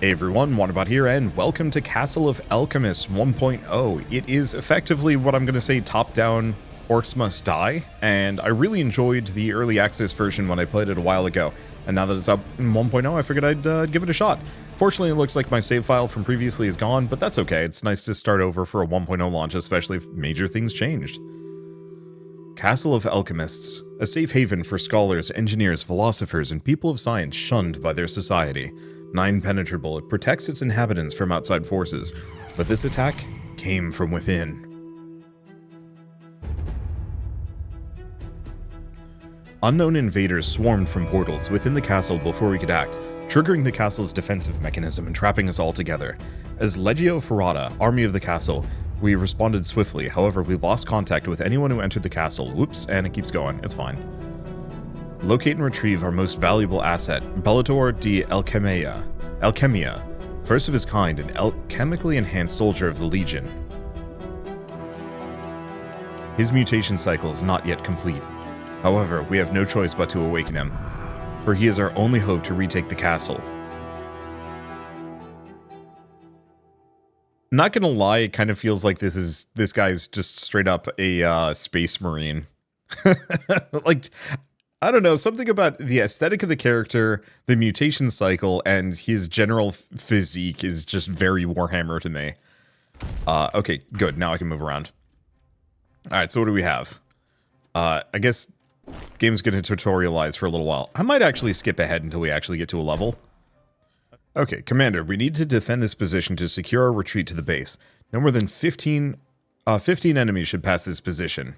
Hey everyone, Wanderbot here, and welcome to Castle of Alchemists 1.0. It is effectively what I'm going to say top-down Orcs Must Die, and I really enjoyed the early access version when I played it a while ago, and now that it's up in 1.0, I figured I'd give it a shot. Fortunately, it looks like my save file from previously is gone, but that's okay. It's nice to start over for a 1.0 launch, especially if major things changed. Castle of Alchemists, a safe haven for scholars, engineers, philosophers, and people of science shunned by their society. Impenetrable, it protects its inhabitants from outside forces, but this attack came from within. Unknown invaders swarmed from portals within the castle before we could act, triggering the castle's defensive mechanism and trapping us all together. As Legio Ferrata, army of the castle, we responded swiftly. However, we lost contact with anyone who entered the castle. Whoops, and it keeps going. It's fine. Locate and retrieve our most valuable asset, Bellator de Alchemia, first of his kind, an alchemically enhanced soldier of the Legion. His mutation cycle is not yet complete. However, we have no choice but to awaken him, for he is our only hope to retake the castle. Not gonna lie, it kind of feels like this guy's just straight up a space marine. Like, I don't know, something about the aesthetic of the character, the mutation cycle, and his general physique is just very Warhammer to me. Okay, good. Now I can move around. Alright, so what do we have? I guess game's gonna tutorialize for a little while. I might actually skip ahead until we actually get to a level. Okay, Commander, we need to defend this position to secure our retreat to the base. No more than 15 enemies should pass this position.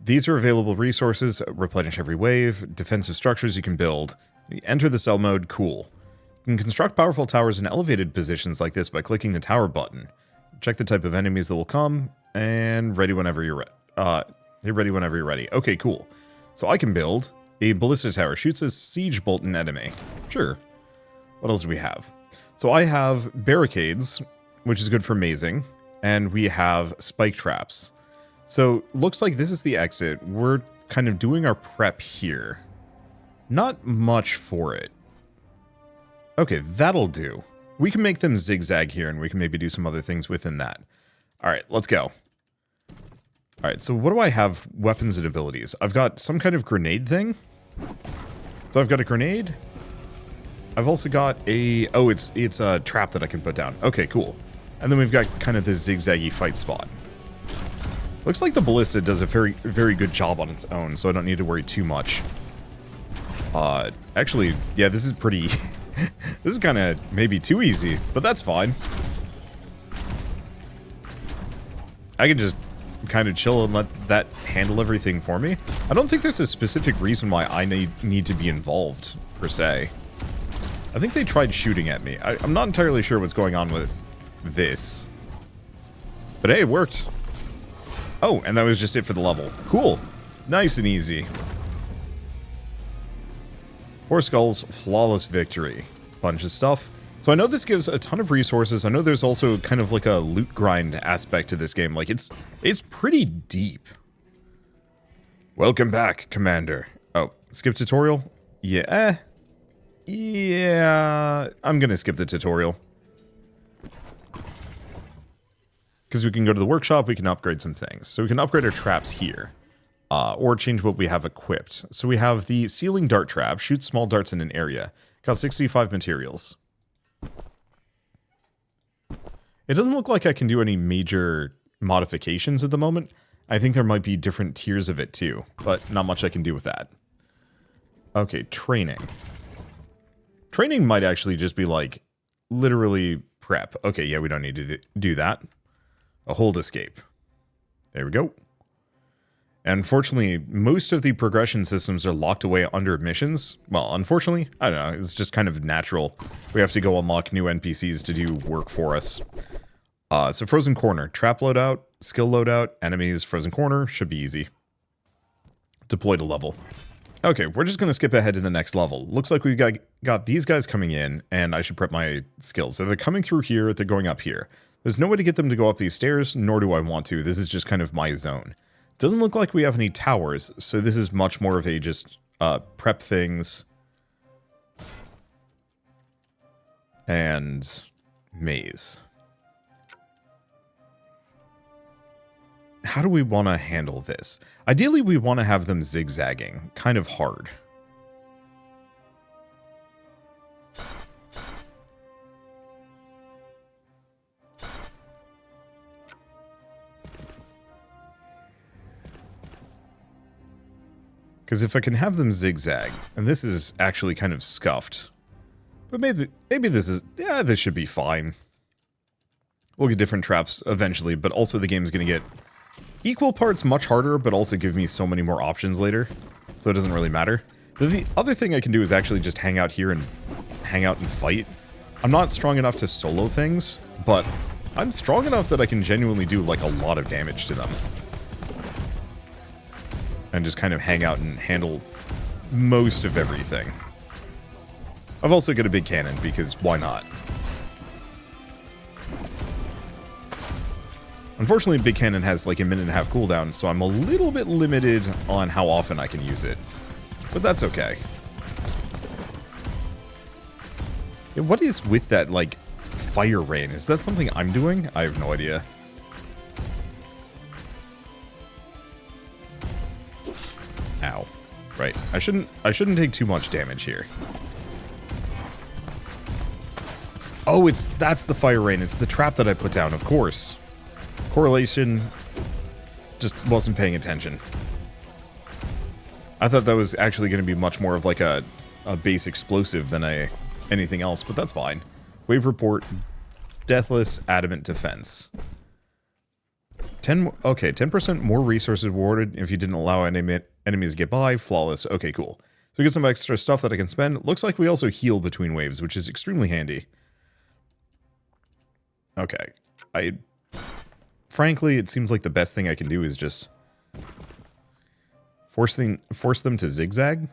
These are available resources, replenish every wave, defensive structures you can build. Enter the cell mode, cool. You can construct powerful towers in elevated positions like this by clicking the tower button. Check the type of enemies that will come, and ready whenever you're ready. Okay, cool. So I can build a ballista tower, shoots a siege bolt an enemy. Sure. What else do we have? So I have barricades, which is good for mazing, and we have spike traps. So, looks like this is the exit. We're kind of doing our prep here. Not much for it. Okay, that'll do. We can make them zigzag here, and we can maybe do some other things within that. Alright, let's go. Alright, so what do I have weapons and abilities? I've got some kind of grenade thing. So I've got a grenade. I've also got a... oh, it's a trap that I can put down. Okay, cool. And then we've got kind of this zigzaggy fight spot. Looks like the ballista does a very, very good job on its own, so I don't need to worry too much. Actually, yeah, this is pretty... this is kind of maybe too easy, but that's fine. I can just kind of chill and let that handle everything for me. I don't think there's a specific reason why I need to be involved, per se. I think they tried shooting at me. I'm not entirely sure what's going on with this. But hey, it worked. Oh, and that was just it for the level. Cool. Nice and easy. 4 skulls, flawless victory. Bunch of stuff. So I know this gives a ton of resources. I know there's also kind of like a loot grind aspect to this game. Like, it's pretty deep. Welcome back, Commander. Oh, skip tutorial? Yeah. Yeah. I'm gonna skip the tutorial. Because we can go to the workshop, we can upgrade some things. So we can upgrade our traps here. Or change what we have equipped. So we have the ceiling dart trap. Shoot small darts in an area. Cost 65 materials. It doesn't look like I can do any major modifications at the moment. I think there might be different tiers of it too. But not much I can do with that. Okay, training. Training might actually just be like, literally prep. Okay, yeah, we don't need to do that. A hold escape. There we go. And unfortunately, most of the progression systems are locked away under missions. Well, unfortunately, I don't know, it's just kind of natural. We have to go unlock new NPCs to do work for us. So Frozen Corner, trap loadout, skill loadout, enemies, Frozen Corner, should be easy. Deploy to level. Okay, we're just gonna skip ahead to the next level. Looks like we've got these guys coming in, and I should prep my skills. So they're coming through here, they're going up here. There's no way to get them to go up these stairs, nor do I want to. This is just kind of my zone. Doesn't look like we have any towers, so this is much more of a just prep things. and maze. How do we want to handle this? Ideally, we want to have them zigzagging, kind of hard. Because if I can have them zigzag, and this is actually kind of scuffed, but maybe this is, yeah, this should be fine. We'll get different traps eventually, but also the game's going to get equal parts much harder, but also give me so many more options later, so it doesn't really matter. The other thing I can do is actually just hang out here and hang out and fight. I'm not strong enough to solo things, but I'm strong enough that I can genuinely do like a lot of damage to them. And just kind of hang out and handle most of everything. I've also got a big cannon, because why not? Unfortunately, big cannon has like a 1.5-minute cooldown, so I'm a little bit limited on how often I can use it. But that's okay. Yeah, what is with that, like, fire rain? Is that something I'm doing? I have no idea. Ow. Right. I shouldn't take too much damage here. Oh, that's the fire rain. It's the trap that I put down, of course. Correlation. Just wasn't paying attention. I thought that was actually going to be much more of like a base explosive than anything else, but that's fine. Wave report. Deathless Adamant Defense. 10% more resources rewarded if you didn't allow enemies to get by. Flawless. Okay, cool. So we get some extra stuff that I can spend. Looks like we also heal between waves, which is extremely handy. Okay. Frankly, it seems like the best thing I can do is just force them to zigzag.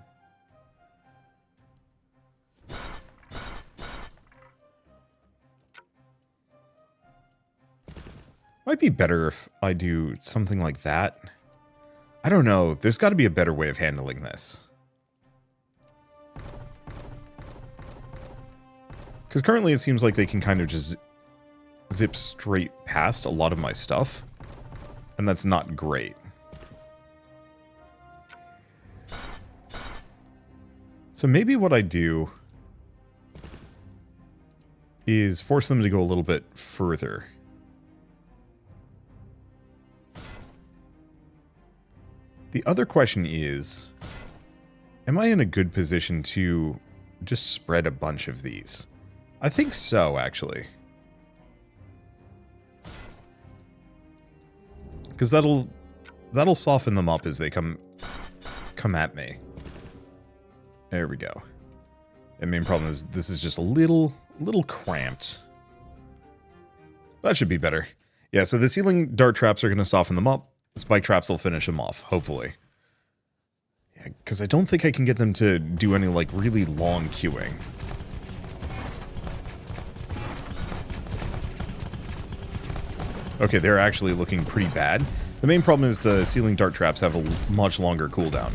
Might be better if I do something like that. I don't know. There's got to be a better way of handling this. Because currently it seems like they can kind of just zip straight past a lot of my stuff. And that's not great. So maybe what I do is force them to go a little bit further. The other question is, am I in a good position to just spread a bunch of these? I think so, actually. Because that'll soften them up as they come at me. There we go. The main problem is this is just a little cramped. That should be better. Yeah, so the ceiling dart traps are going to soften them up. Spike traps will finish them off, hopefully. Yeah, because I don't think I can get them to do any, like, really long queuing. Okay, they're actually looking pretty bad. The main problem is the ceiling dart traps have a much longer cooldown.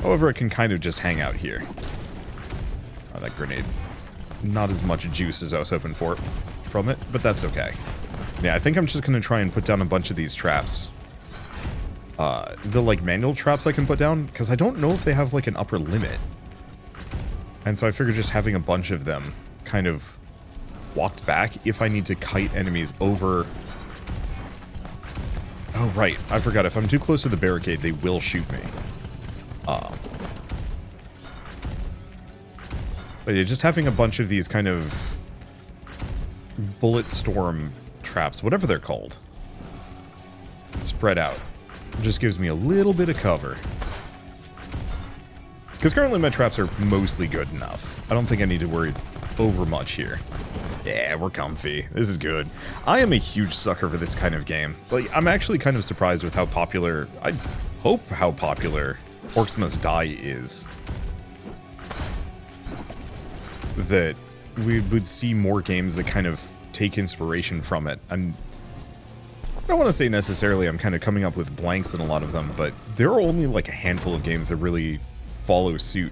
However, it can kind of just hang out here. Oh, that grenade. Not as much juice as I was hoping for from it, but that's okay. Yeah, I think I'm just going to try and put down a bunch of these traps. The, like, manual traps I can put down, because I don't know if they have, like, an upper limit. And so I figured just having a bunch of them kind of walked back if I need to kite enemies over. Oh, right. I forgot. If I'm too close to the barricade, they will shoot me. But yeah, just having a bunch of these kind of bullet storm traps, whatever they're called, spread out, just gives me a little bit of cover. Because currently my traps are mostly good enough. I don't think I need to worry over much here. Yeah, we're comfy. This is good. I am a huge sucker for this kind of game. Like, I'm actually kind of surprised with how popular, I hope how popular Orcs Must Die is. That we would see more games that kind of take inspiration from it. I don't want to say necessarily I'm kind of coming up with blanks in a lot of them, but there are only like a handful of games that really follow suit.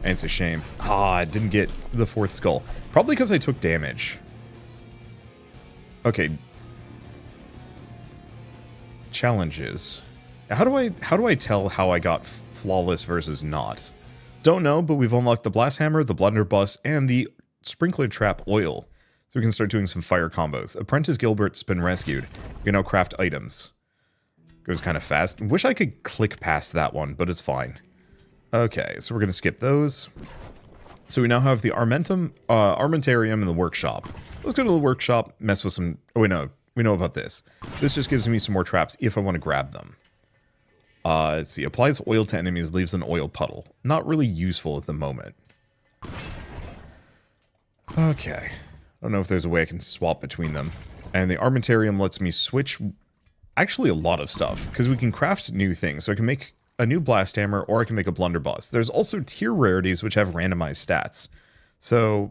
And it's a shame. I didn't get the 4th skull. Probably because I took damage. Okay. Challenges. How do I tell how I got flawless versus not? Don't know, but we've unlocked the blast hammer, the blunderbuss, and the sprinkler trap oil. So we can start doing some fire combos. Apprentice Gilbert's been rescued. We can now craft items. Goes kind of fast. Wish I could click past that one, but it's fine. Okay, so we're going to skip those. So we now have the Armentarium and the workshop. Let's go to the workshop, mess with some... Oh, wait, no. We know about this. This just gives me some more traps if I want to grab them. Let's see. Applies oil to enemies, leaves an oil puddle. Not really useful at the moment. Okay. I don't know if there's a way I can swap between them. And the Armentarium lets me switch... Actually, a lot of stuff. Because we can craft new things. So I can make a new blast hammer, or I can make a blunderbuss. There's also tier rarities which have randomized stats. So...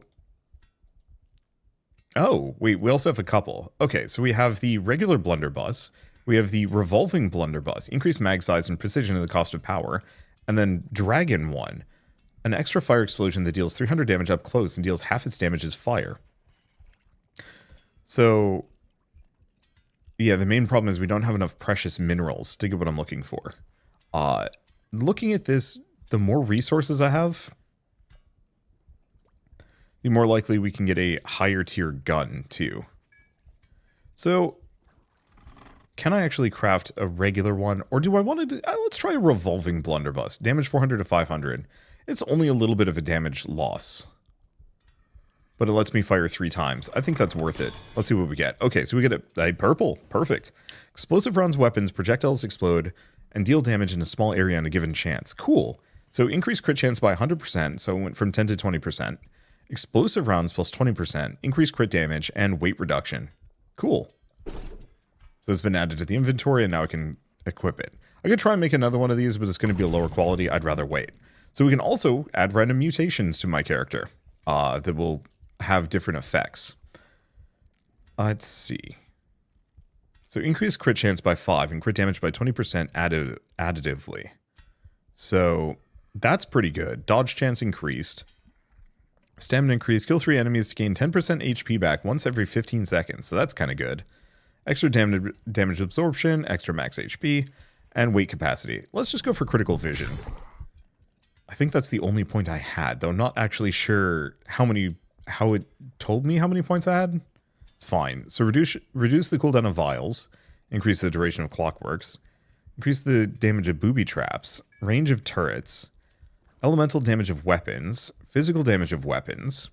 Oh, wait, we also have a couple. Okay, so we have the regular blunderbuss. We have the revolving blunderbuss. Increased mag size and precision at the cost of power. And then Dragon one. An extra fire explosion that deals 300 damage up close and deals half its damage as fire. So... yeah, the main problem is we don't have enough precious minerals to get what I'm looking for. Looking at this, the more resources I have, the more likely we can get a higher tier gun, too. So, can I actually craft a regular one? Or do I want to... let's try a revolving blunderbuss. Damage 400 to 500. It's only a little bit of a damage loss. But it lets me fire 3 times. I think that's worth it. Let's see what we get. Okay, so we get a purple. Perfect. Explosive rounds weapons, projectiles explode, and deal damage in a small area on a given chance. Cool. So increase crit chance by 100%, so it went from 10 to 20%. Explosive rounds plus 20%, increase crit damage, and weight reduction. Cool. So it's been added to the inventory, and now I can equip it. I could try and make another one of these, but it's going to be a lower quality. I'd rather wait. So we can also add random mutations to my character that will have different effects. Let's see. So increase crit chance by 5 and crit damage by 20% additively. So that's pretty good. Dodge chance increased. Stamina increased. Kill 3 enemies to gain 10% HP back once every 15 seconds. So that's kind of good. Extra damage absorption, extra max HP, and weight capacity. Let's just go for critical vision. I think that's the only point I had, though I'm not actually sure how it told me how many points I had. It's fine. So reduce the cooldown of vials, increase the duration of clockworks, increase the damage of booby traps, range of turrets, elemental damage of weapons, physical damage of weapons.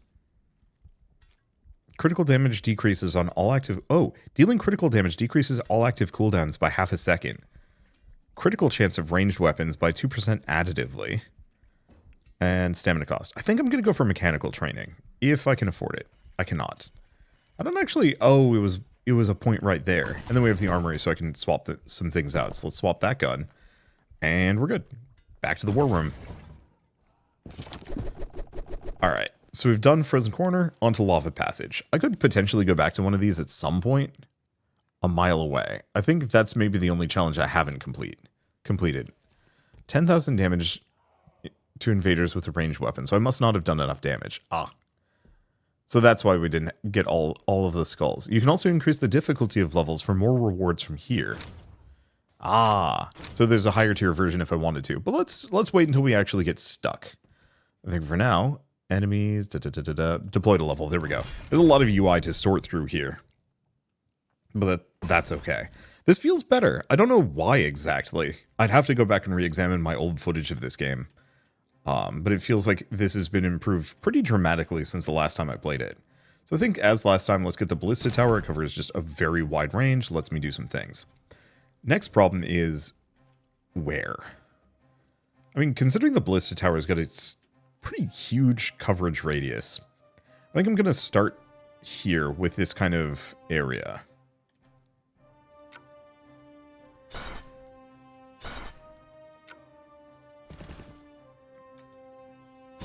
Critical damage decreases on all active... Oh, dealing critical damage decreases all active cooldowns by half a second. Critical chance of ranged weapons by 2% additively. And stamina cost. I think I'm going to go for mechanical training, if I can afford it. I cannot. I don't actually... Oh, it was a point right there. And then we have the armory, so I can swap some things out. So let's swap that gun. And we're good. Back to the war room. Alright, so we've done Frozen Corner, onto Lava Passage. I could potentially go back to one of these at some point, a mile away. I think that's maybe the only challenge I haven't completed. 10,000 damage to invaders with a ranged weapon, so I must not have done enough damage. So that's why we didn't get all of the skulls. You can also increase the difficulty of levels for more rewards from here. So there's a higher tier version if I wanted to. But let's wait until we actually get stuck. I think for now, enemies, deploy to level. There we go. There's a lot of UI to sort through here. But that's okay. This feels better. I don't know why exactly. I'd have to go back and re-examine my old footage of this game. But it feels like this has been improved pretty dramatically since the last time I played it. So I think as last time, let's get the Ballista Tower. It covers just a very wide range. Lets me do some things. Next problem is where? I mean, considering the Ballista Tower's got its pretty huge coverage radius, I think I'm going to start here with this kind of area.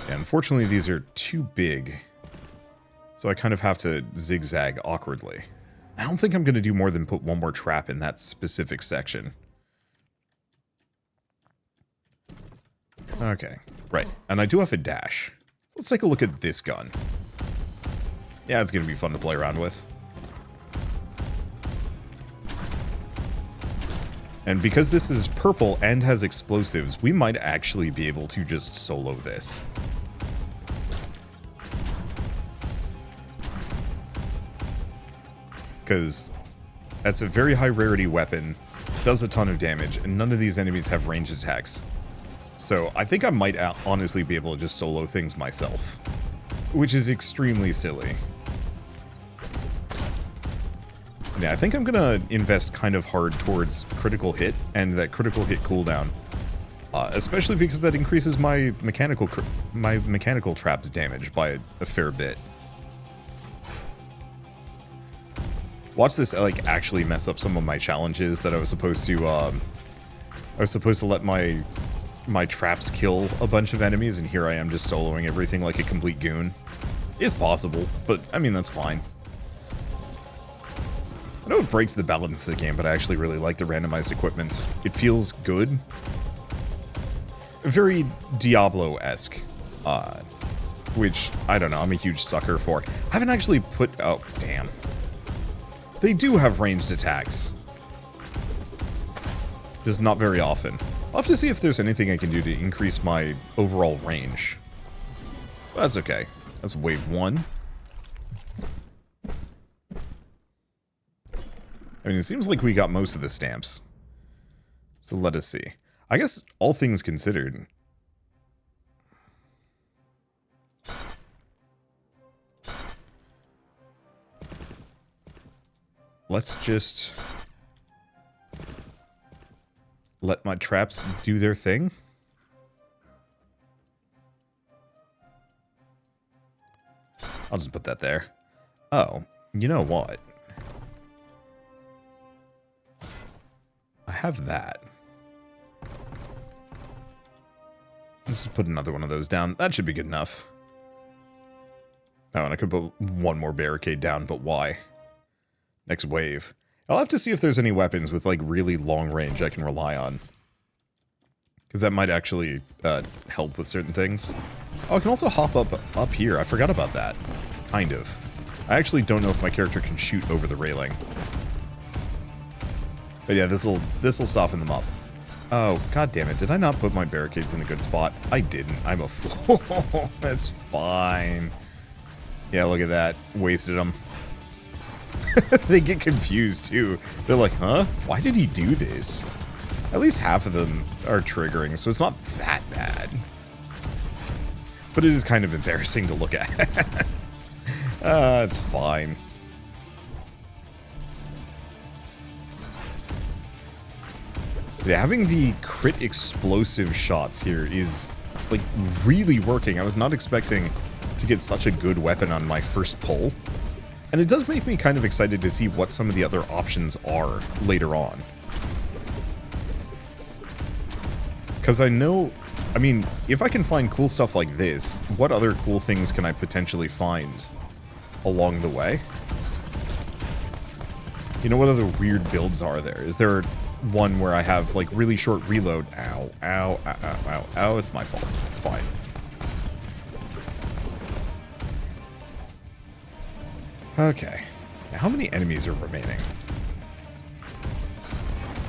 And unfortunately, these are too big, so I kind of have to zigzag awkwardly. I don't think I'm going to do more than put one more trap in that specific section. Okay, right. And I do have a dash. Let's take a look at this gun. Yeah, it's going to be fun to play around with. And because this is purple and has explosives, we might actually be able to just solo this. Because that's a very high rarity weapon, does a ton of damage, and none of these enemies have ranged attacks. So I think I might honestly be able to just solo things myself, which is extremely silly. Yeah, I think I'm gonna invest kind of hard towards critical hit and that critical hit cooldown, especially because that increases my mechanical traps damage by a fair bit. Watch this like actually mess up some of my challenges that I was supposed to let my traps kill a bunch of enemies, and here I am just soloing everything like a complete goon. It's possible, but I mean that's fine. I know it breaks the balance of the game, but I actually really like the randomized equipment. It feels good. Very Diablo-esque. Which, I don't know, I'm a huge sucker for. I haven't actually put... Oh, damn. They do have ranged attacks. Just not very often. I'll have to see if there's anything I can do to increase my overall range. But that's okay. That's wave 1. I mean, it seems like we got most of the stamps. So let us see. I guess, all things considered... Let's just... let my traps do their thing. I'll just put that there. Oh, you know what? I have that. Let's just put another one of those down. That should be good enough. Oh, and I could put one more barricade down, but why? Next wave. I'll have to see if there's any weapons with, like, really long range I can rely on. Because that might actually help with certain things. Oh, I can also hop up here. I forgot about that. Kind of. I actually don't know if my character can shoot over the railing. But yeah, this'll soften them up. Oh, god damn it. Did I not put my barricades in a good spot? I didn't. I'm a fool. That's fine. Yeah, look at that. Wasted them. They get confused, too. They're like, huh? Why did he do this? At least half of them are triggering, so it's not that bad. But it is kind of embarrassing to look at. It's fine. Yeah, having the crit explosive shots here is, like, really working. I was not expecting to get such a good weapon on my first pull. And it does make me kind of excited to see what some of the other options are later on. Because I know, I mean, if I can find cool stuff like this, what other cool things can I potentially find along the way? You know, what other weird builds are there? Is there one where I have, like, really short reload? Ow, ow, ow, ow, ow, ow, it's my fault. It's fine. Okay. Now, how many enemies are remaining?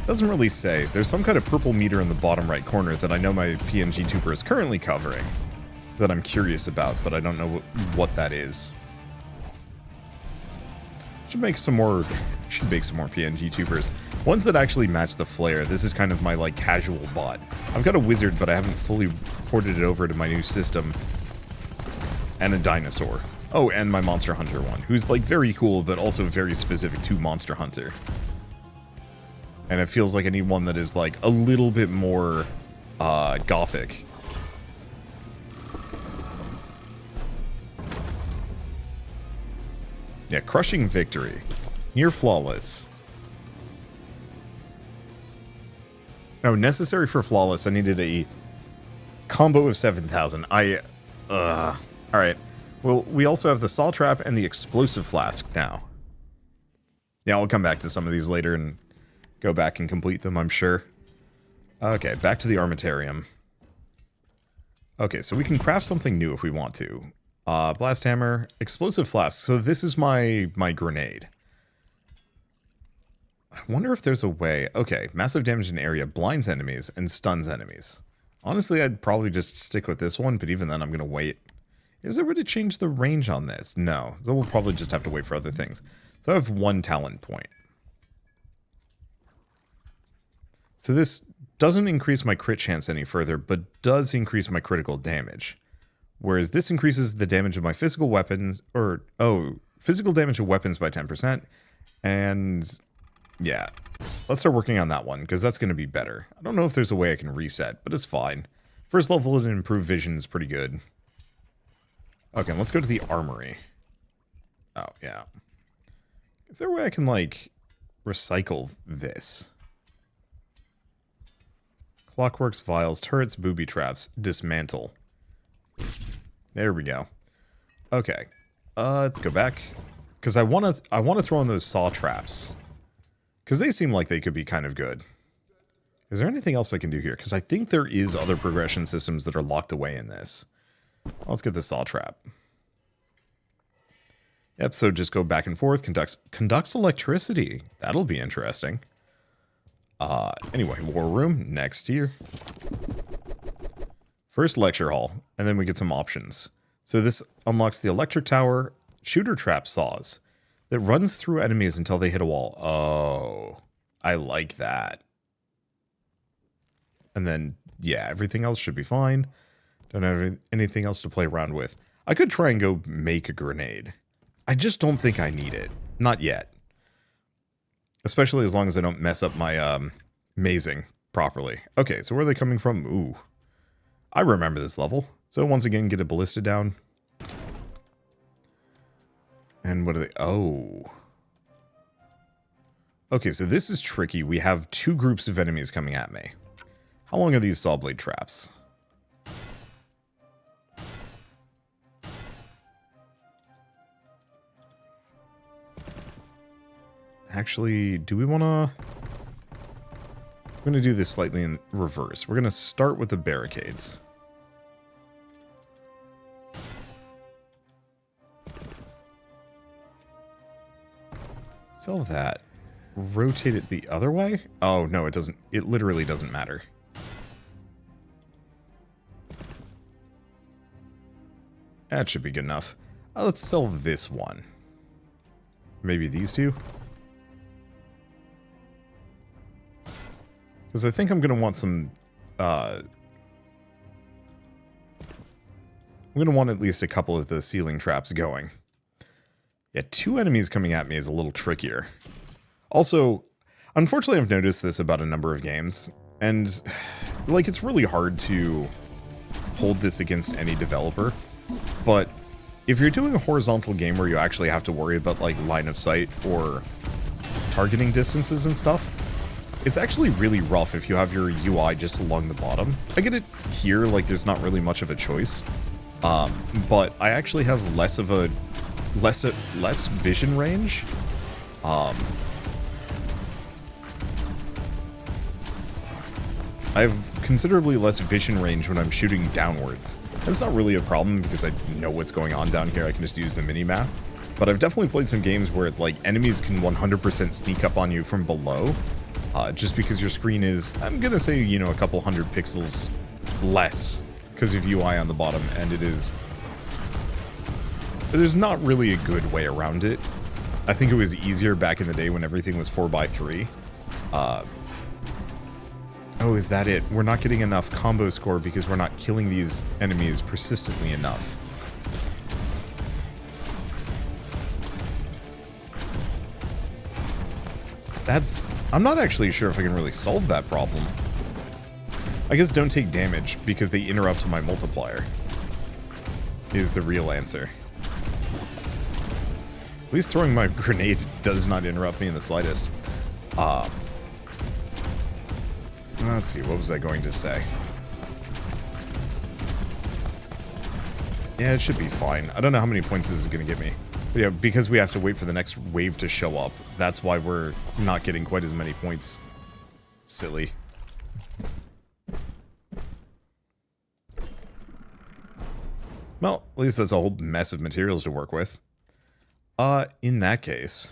Doesn't really say. There's some kind of purple meter in the bottom right corner that I know my PNG tuber is currently covering that I'm curious about, but I don't know what that is. Should make some more PNG tubers. Ones that actually match the flare. This is kind of my, like, casual bot. I've got a wizard, but I haven't fully ported it over to my new system. And a dinosaur. Oh, and my Monster Hunter one, who's, like, very cool, but also very specific to Monster Hunter. And it feels like I need one that is, like, a little bit more, gothic. Yeah, crushing victory. Near flawless. No, necessary for flawless, I needed a combo of 7,000. Alright. Well, we also have the saw trap and the explosive flask now. Yeah, I'll come back to some of these later and go back and complete them, I'm sure. Okay, back to the Armitarium. Okay, so we can craft something new if we want to. Blast hammer, explosive flask. So this is my grenade. I wonder if there's a way. Okay, massive damage in area blinds enemies and stuns enemies. Honestly, I'd probably just stick with this one, but even then I'm going to wait. Is there a way to change the range on this? No, so we'll probably just have to wait for other things. So I have 1 talent point. So this doesn't increase my crit chance any further, but does increase my critical damage. Whereas this increases the damage of my physical weapons, physical damage of weapons by 10%. And yeah, let's start working on that one, because that's going to be better. I don't know if there's a way I can reset, but it's fine. First level and improved vision is pretty good. Okay, let's go to the armory. Oh, yeah. Is there a way I can, like, recycle this? Clockworks, vials, turrets, booby traps, dismantle. There we go. Okay. Let's go back. Because I wanna throw in those saw traps. Because they seem like they could be kind of good. Is there anything else I can do here? Because I think there is other progression systems that are locked away in this. Let's get the saw trap. Yep, so just go back and forth, conducts electricity. That'll be interesting. Anyway, war room, next here. First lecture hall, and then we get some options. So this unlocks the electric tower, shooter trap saws, that runs through enemies until they hit a wall. Oh, I like that. And then, yeah, everything else should be fine. Don't have anything else to play around with. I could try and go make a grenade. I just don't think I need it. Not yet. Especially as long as I don't mess up my mazing properly. Okay, so where are they coming from? Ooh. I remember this level. So once again, get a ballista down. And what are they? Oh. Okay, so this is tricky. We have 2 groups of enemies coming at me. How long are these saw blade traps? Actually, do we want to... We're going to do this slightly in reverse. We're going to start with the barricades. Sell that. Rotate it the other way? Oh, no, it doesn't. It literally doesn't matter. That should be good enough. Let's sell this one. Maybe these two? Because I think I'm going to want some... I'm going to want at least a couple of the ceiling traps going. Yeah, 2 enemies coming at me is a little trickier. Also, unfortunately I've noticed this about a number of games, and like it's really hard to hold this against any developer, but if you're doing a horizontal game where you actually have to worry about like line of sight or targeting distances and stuff, it's actually really rough if you have your UI just along the bottom. I get it here, like there's not really much of a choice, but I actually have less vision range. I have considerably less vision range when I'm shooting downwards. That's not really a problem because I know what's going on down here. I can just use the mini-map. But I've definitely played some games where like enemies can 100% sneak up on you from below. Just because your screen is, I'm gonna say, you know, a couple hundred pixels less because of UI on the bottom, and it is... But there's not really a good way around it. I think it was easier back in the day when everything was 4x3. Oh, is that it? We're not getting enough combo score because we're not killing these enemies persistently enough. I'm not actually sure if I can really solve that problem. I guess don't take damage because they interrupt my multiplier. Is the real answer. At least throwing my grenade does not interrupt me in the slightest. Let's see, what was I going to say? Yeah, it should be fine. I don't know how many points this is going to give me. But yeah, because we have to wait for the next wave to show up, that's why we're not getting quite as many points. Silly. Well, at least that's a whole mess of materials to work with. In that case...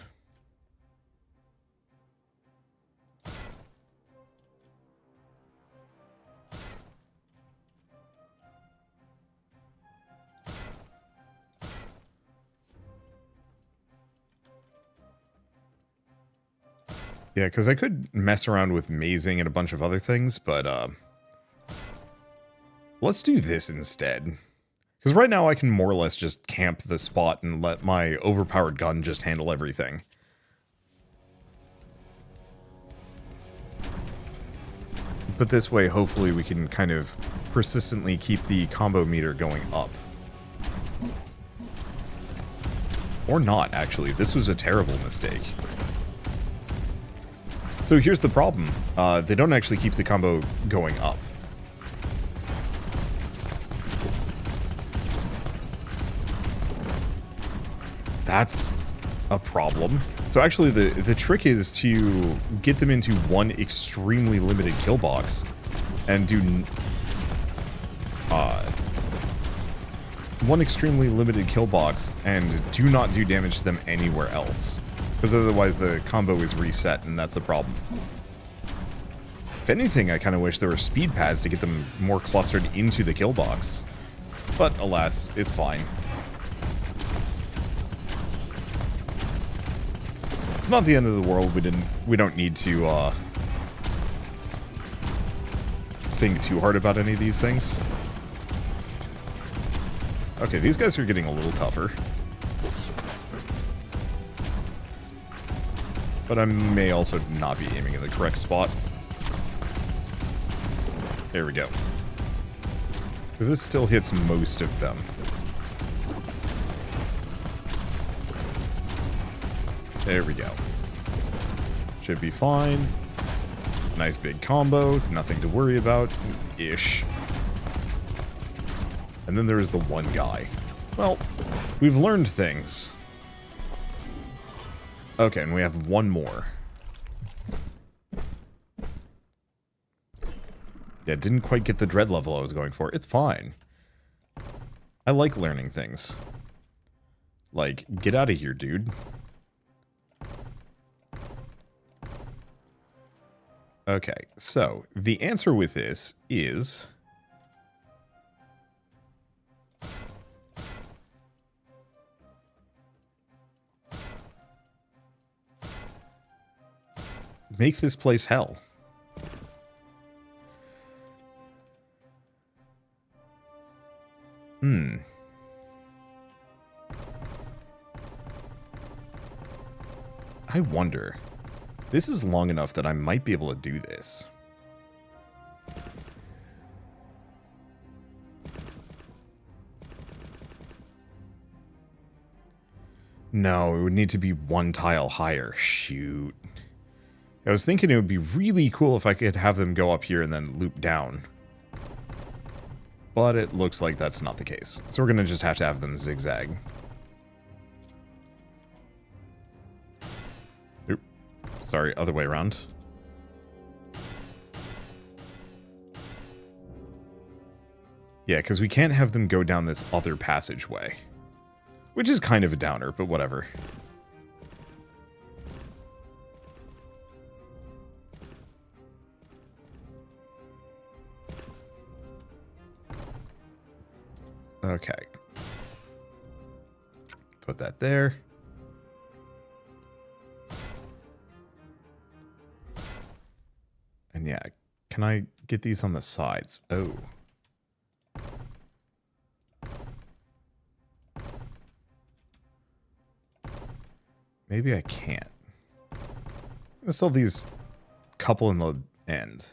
Yeah, because I could mess around with mazing and a bunch of other things, but let's do this instead. Because right now I can more or less just camp the spot and let my overpowered gun just handle everything. But this way, hopefully we can kind of persistently keep the combo meter going up. Or not, actually. This was a terrible mistake. So here's the problem. They don't actually keep the combo going up. That's a problem. So actually the trick is to get them into one extremely limited kill box and do one extremely limited kill box and do not do damage to them anywhere else. Because otherwise the combo is reset, and that's a problem. If anything, I kind of wish there were speed pads to get them more clustered into the kill box. But alas, it's fine. It's not the end of the world. We don't need to think too hard about any of these things. Okay, these guys are getting a little tougher. But I may also not be aiming in the correct spot. There we go. Because this still hits most of them. There we go. Should be fine. Nice big combo. Nothing to worry about. Ish. And then there is the one guy. Well, we've learned things. Okay, and we have one more. Yeah, didn't quite get the dread level I was going for. It's fine. I like learning things. Like, get out of here, dude. Okay, so the answer with this is... make this place hell. I wonder. This is long enough that I might be able to do this. No, it would need to be one tile higher. Shoot. I was thinking it would be really cool if I could have them go up here and then loop down. But it looks like that's not the case. So we're going to just have to have them zigzag. Oop. Sorry, other way around. Yeah, because we can't have them go down this other passageway. Which is kind of a downer, but whatever. Okay. Put that there. And yeah, can I get these on the sides? Oh. Maybe I can't. I'm gonna sell these couple in the end.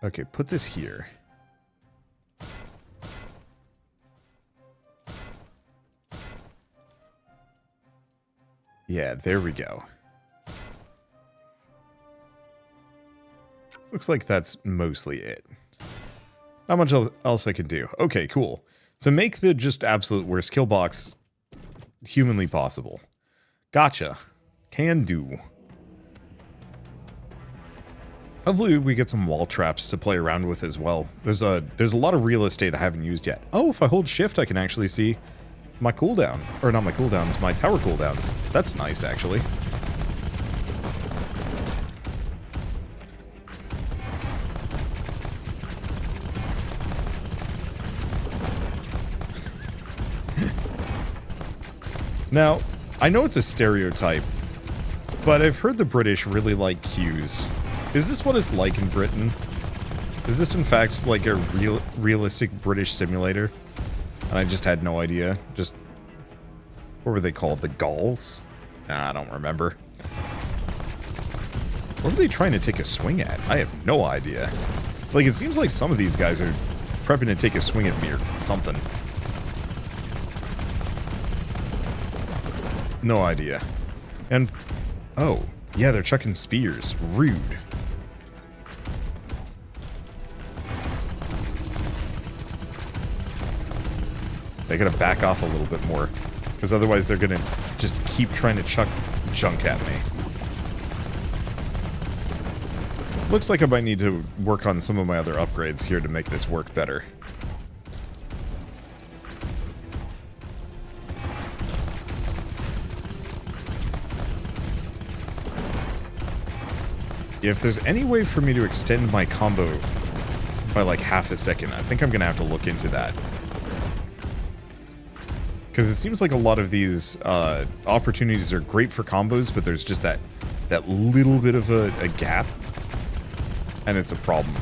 Okay, put this here. Yeah, there we go. Looks like that's mostly it. Not much else I can do. Okay, cool. So make the just absolute worst kill box humanly possible. Gotcha. Can do. Hopefully we get some wall traps to play around with as well. There's a lot of real estate I haven't used yet. Oh, if I hold shift, I can actually see my cooldown. Or not my cooldowns, my tower cooldowns. That's nice, actually. Now, I know it's a stereotype, but I've heard the British really like queues. Is this what it's like in Britain? Is this in fact like a realistic British simulator? And I just had no idea. Just, what were they called? The Gauls? Nah, I don't remember. What are they trying to take a swing at? I have no idea. Like, it seems like some of these guys are prepping to take a swing at me or something. No idea. And, oh, yeah, they're chucking spears. Rude. They gotta back off a little bit more, because otherwise they're gonna just keep trying to chuck junk at me. Looks like I might need to work on some of my other upgrades here to make this work better. If there's any way for me to extend my combo by like half a second, I think I'm gonna have to look into that. Because it seems like a lot of these opportunities are great for combos, but there's just that little bit of a gap, and it's a problem.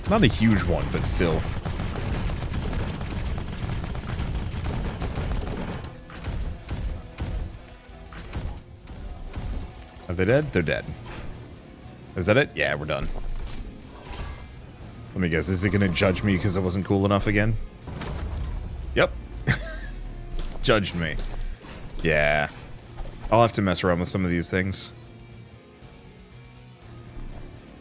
Not a huge one, but still. Are they dead? They're dead. Is that it? Yeah, we're done. Let me guess, is it gonna judge me because I wasn't cool enough again? Yep. Judged me. Yeah. I'll have to mess around with some of these things.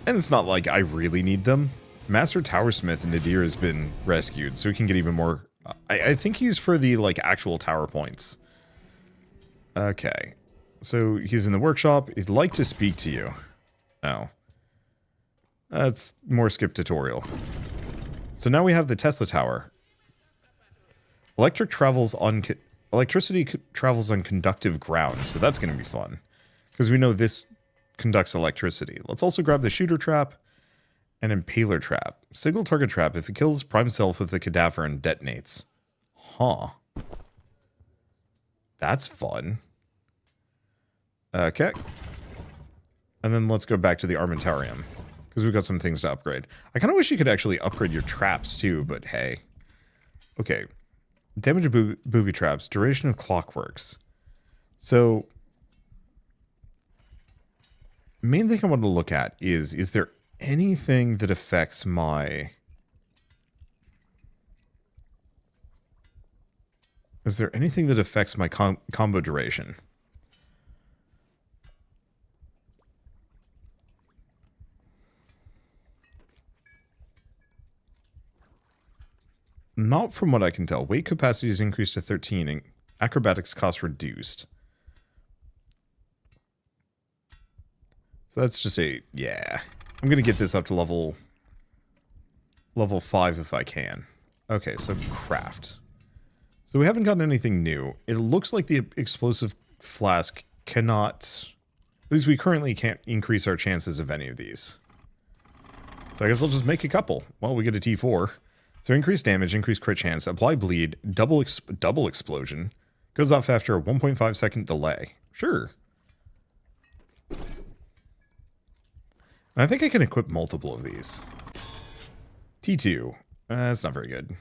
And it's not like I really need them. Master Towersmith in Nadir has been rescued, so we can get even more... I think he's for the, like, actual tower points. Okay. So, he's in the workshop. He'd like to speak to you. Oh. That's more skip tutorial. So now we have the Tesla Tower. Electricity travels on conductive ground, so that's going to be fun. Because we know this conducts electricity. Let's also grab the Shooter Trap and Impaler Trap. Signal target trap if it kills prime self with a cadaver and detonates. Huh. That's fun. Okay. And then let's go back to the Armentarium. Because we've got some things to upgrade. I kind of wish you could actually upgrade your traps too, but hey. Okay. Damage of booby traps. Duration of clockworks. So, main thing I want to look at is there anything that affects my... Is there anything that affects my combo duration? Not from what I can tell. Weight capacity is increased to 13 and acrobatics cost reduced. So that's just a... yeah. I'm going to get this up to level 5 if I can. Okay, so craft. So we haven't gotten anything new. It looks like the explosive flask cannot... At least we currently can't increase our chances of any of these. So I guess I'll just make a couple. Well, we get a T4. So increased damage, increased crit chance, apply bleed, double explosion. Goes off after a 1.5 second delay. Sure. And I think I can equip multiple of these. T2. That's not very good.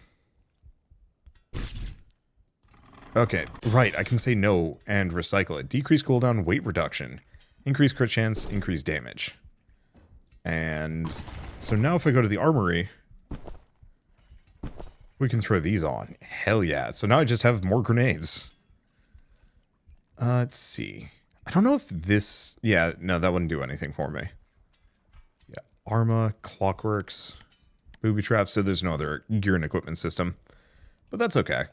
Okay, right, I can say no and recycle it. Decrease cooldown, weight reduction. Increase crit chance, increase damage. And so now if I go to the armory... we can throw these on. Hell yeah. So now I just have more grenades. Let's see. I don't know if this... yeah, no, that wouldn't do anything for me. Yeah, Arma, Clockworks, Booby Traps, so there's no other gear and equipment system. but that's okay.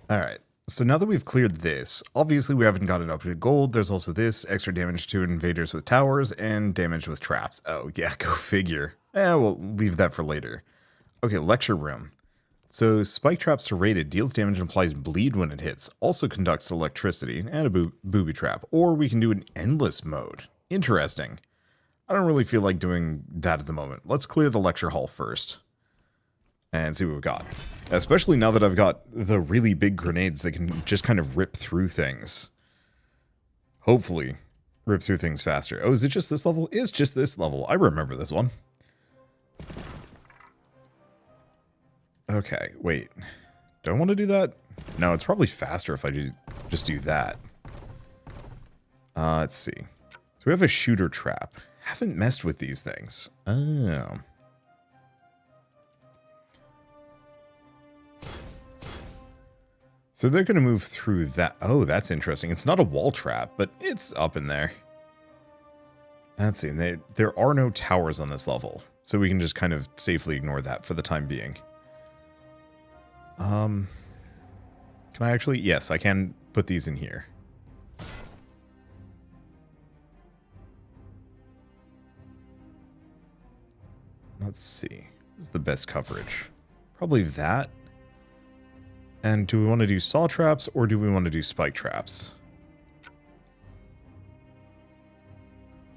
Alright, so now that we've cleared this, obviously we haven't gotten up to gold. There's also this, extra damage to invaders with towers, and damage with traps. Oh yeah, go figure. We'll leave that for later. Okay, lecture room. So, spike traps to rated deals damage and applies bleed when it hits. Also conducts electricity and a booby trap. Or we can do an endless mode. Interesting. I don't really feel like doing that at the moment. Let's clear the lecture hall first. And see what we've got. Especially now that I've got the really big grenades that can just kind of rip through things. Hopefully, rip through things faster. Oh, is it just this level? It's just this level. I remember this one. Okay, wait. Do I want to do that? No, it's probably faster if I just do that. Let's see. So we have a shooter trap. Haven't messed with these things. Oh. So they're going to move through that. Oh, that's interesting. It's not a wall trap, but it's up in there. Let's see. There are no towers on this level, so we can just kind of safely ignore that for the time being. Can I actually? Yes, I can put these in here. Let's see. What's the best coverage? Probably that. And do we want to do saw traps or do we want to do spike traps?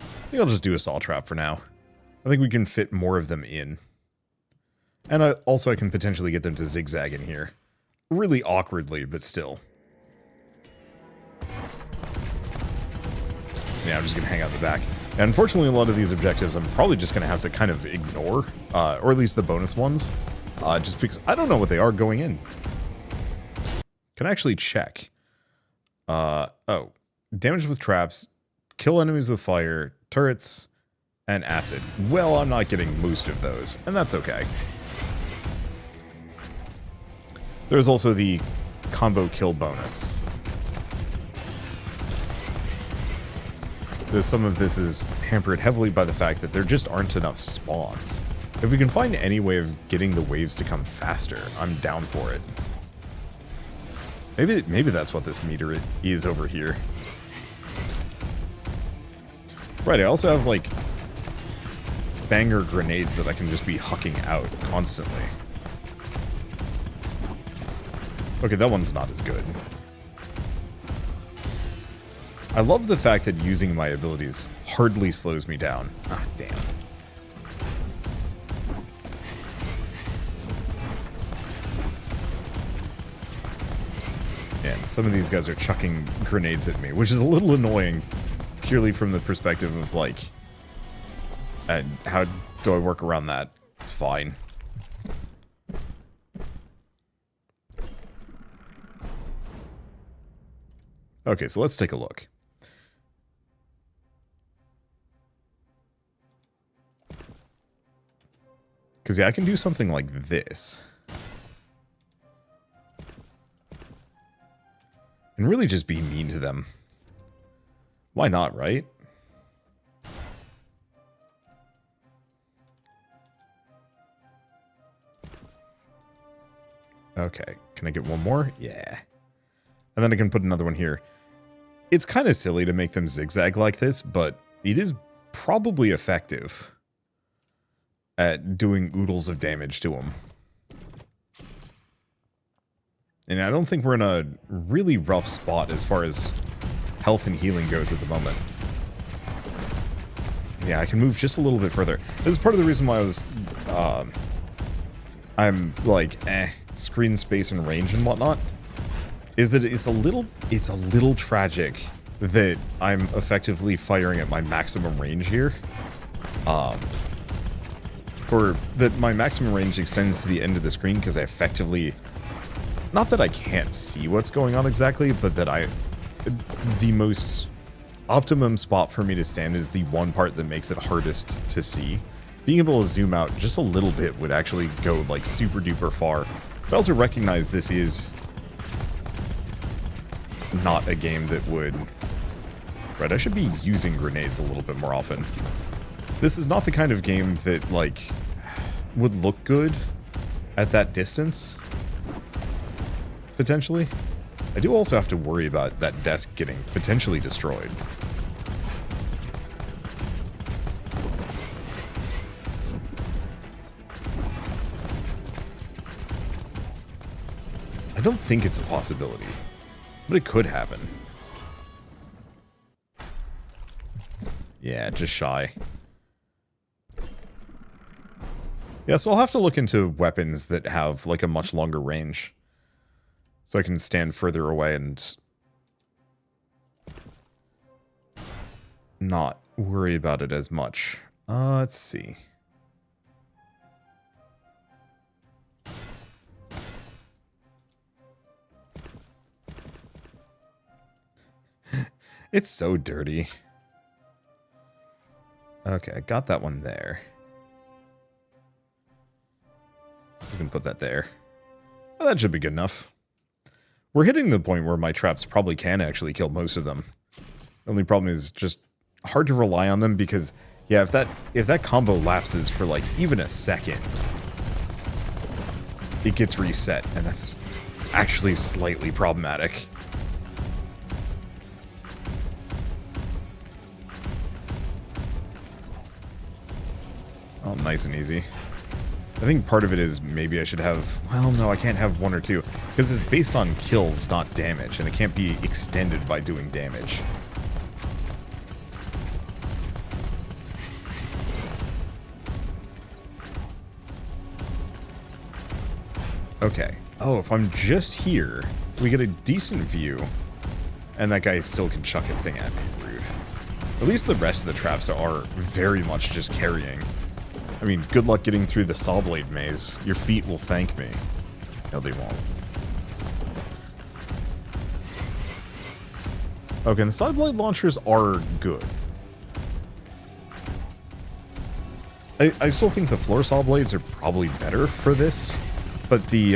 I think I'll just do a saw trap for now. I think we can fit more of them in. And I can potentially get them to zigzag in here. Really awkwardly, but still. Yeah, I'm just going to hang out the back. And unfortunately, a lot of these objectives I'm probably just going to have to kind of ignore. Or at least the bonus ones. Just because I don't know what they are going in. Can I actually check? Oh. Damage with traps, kill enemies with fire, turrets, and acid. Well, I'm not getting most of those, and that's okay. There's also the combo kill bonus. Though some of this is hampered heavily by the fact that there just aren't enough spawns. If we can find any way of getting the waves to come faster, I'm down for it. Maybe that's what this meter is over here. Right, I also have, like, banger grenades that I can just be hucking out constantly. Okay, that one's not as good. I love the fact that using my abilities hardly slows me down. Ah, damn. And some of these guys are chucking grenades at me, which is a little annoying, purely from the perspective of, like, how do I work around that? It's fine. Okay, so let's take a look. Because, yeah, I can do something like this. And really just be mean to them. Why not, right? Okay, can I get one more? Yeah. And then I can put another one here. It's kind of silly to make them zigzag like this, but it is probably effective at doing oodles of damage to them. And I don't think we're in a really rough spot as far as health and healing goes at the moment. Yeah, I can move just a little bit further. This is part of the reason why I was, I'm like, screen space and range and whatnot. Is that it's a little tragic that I'm effectively firing at my maximum range here. Or that my maximum range extends to the end of the screen because I effectively... Not that I can't see what's going on exactly, but that the most optimum spot for me to stand is the one part that makes it hardest to see. Being able to zoom out just a little bit would actually go, like, super duper far. I also recognize this is not a game that would... Right, I should be using grenades a little bit more often. This is not the kind of game that, like, would look good at that distance. potentially. I do also have to worry about that desk getting potentially destroyed. I don't think it's a possibility, but it could happen. Yeah, just shy. Yeah, so I'll have to look into weapons that have, like, a much longer range. So I can stand further away and not worry about it as much. Let's see. It's so dirty. Okay, I got that one there. We can put that there. Oh, that should be good enough. We're hitting the point where my traps probably can actually kill most of them. The only problem is just hard to rely on them because, yeah, if that combo lapses for like even a second, it gets reset, and that's actually slightly problematic. Oh, nice and easy. I think part of it is maybe I should have... Well, no, I can't have one or two. Because it's based on kills, not damage. And it can't be extended by doing damage. Okay. Oh, if I'm just here, we get a decent view. And that guy still can chuck a thing at me. Rude. At least the rest of the traps are very much just carrying. I mean, good luck getting through the saw blade maze. Your feet will thank me. No, they won't. Okay, and the saw blade launchers are good. I still think the floor saw blades are probably better for this, but the,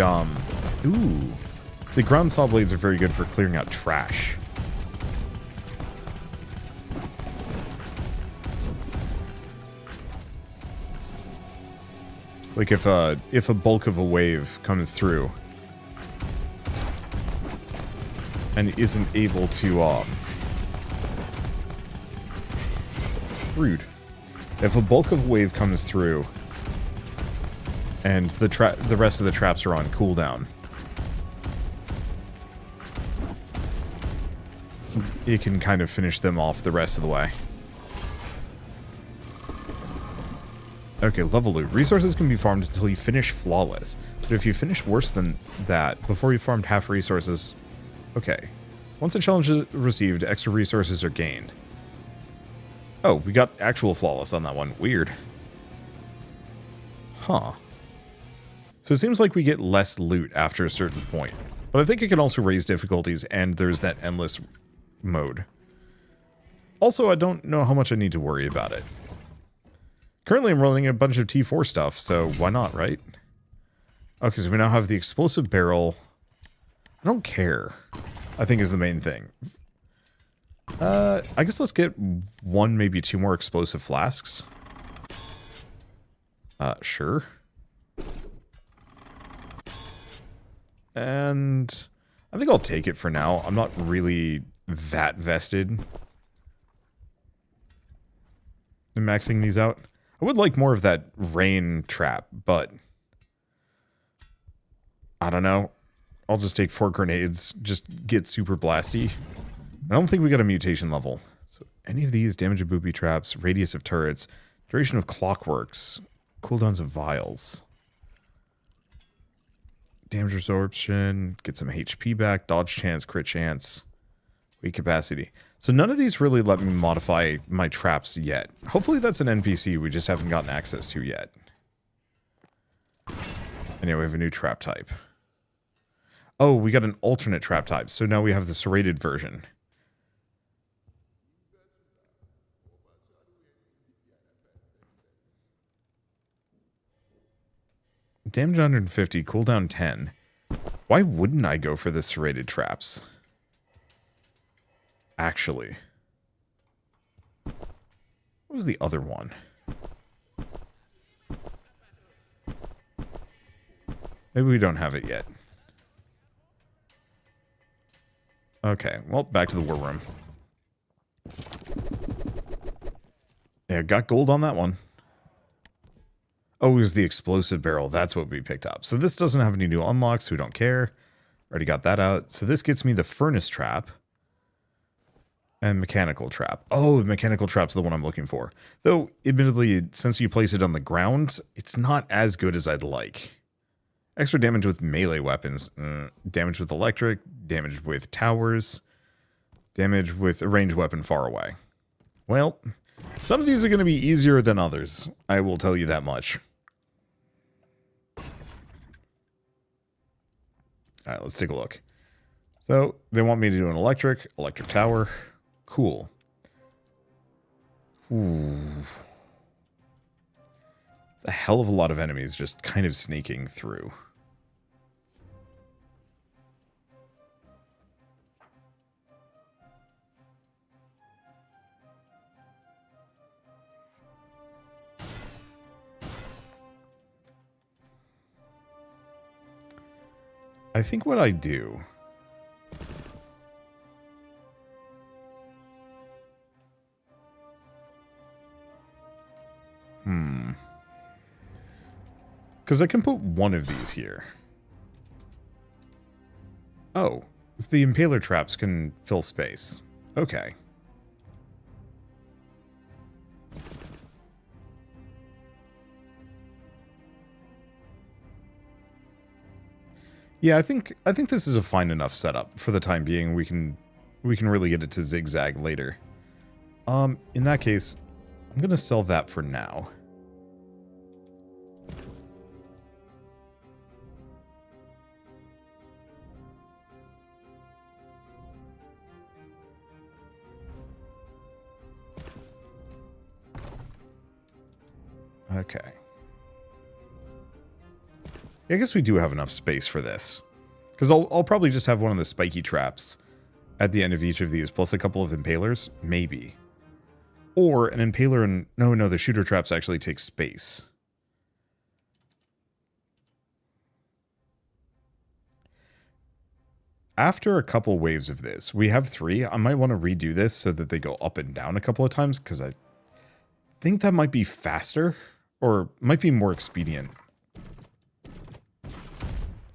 the ground saw blades are very good for clearing out trash. Like if a bulk of a wave comes through and isn't able to rude. If a bulk of a wave comes through and the rest of the traps are on cooldown, it can kind of finish them off the rest of the way. Okay, level loot. Resources can be farmed until you finish flawless. But if you finish worse than that, before you farmed half resources... Okay. Once a challenge is received, extra resources are gained. Oh, we got actual flawless on that one. Weird. Huh. So it seems like we get less loot after a certain point. But I think it can also raise difficulties, and there's that endless mode. Also, I don't know how much I need to worry about it. Currently, I'm running a bunch of T4 stuff, so why not, right? Okay, so we now have the explosive barrel. I don't care, I think is the main thing. I guess let's get one, maybe two more explosive flasks. Sure. And I think I'll take it for now. I'm not really that vested in maxing these out. I would like more of that rain trap, but I don't know. I'll just take 4 grenades, just get super blasty. I don't think we got a mutation level. So any of these, damage of booby traps, radius of turrets, duration of clockworks, cooldowns of vials. Damage absorption, get some HP back, dodge chance, crit chance, weak capacity. So none of these really let me modify my traps yet. Hopefully that's an NPC we just haven't gotten access to yet. And yeah, we have a new trap type. Oh, we got an alternate trap type. So now we have the serrated version. Damage 150, cooldown 10. Why wouldn't I go for the serrated traps? Actually. What was the other one? Maybe we don't have it yet. Okay, well, back to the war room. Yeah, got gold on that one. Oh, it was the explosive barrel. That's what we picked up. So this doesn't have any new unlocks, so we don't care. Already got that out. So this gets me the furnace trap. And mechanical trap. Oh, mechanical trap's the one I'm looking for. Though, admittedly, since you place it on the ground, it's not as good as I'd like. Extra damage with melee weapons. Damage with electric. Damage with towers. Damage with a ranged weapon far away. Well, some of these are going to be easier than others. I will tell you that much. Alright, let's take a look. So, they want me to do an electric tower. Cool. Ooh. It's a hell of a lot of enemies just kind of sneaking through. I think what I do... Because I can put one of these here. Oh, so the impaler traps can fill space. Okay. Yeah, I think this is a fine enough setup for the time being. We can really get it to zigzag later. In that case, I'm gonna sell that for now. Okay. I guess we do have enough space for this. Because I'll probably just have one of the spiky traps at the end of each of these, plus a couple of impalers, maybe. Or an impaler and... No, the shooter traps actually take space. After a couple waves of this, we have 3. I might want to redo this so that they go up and down a couple of times, because I think that might be faster, or might be more expedient.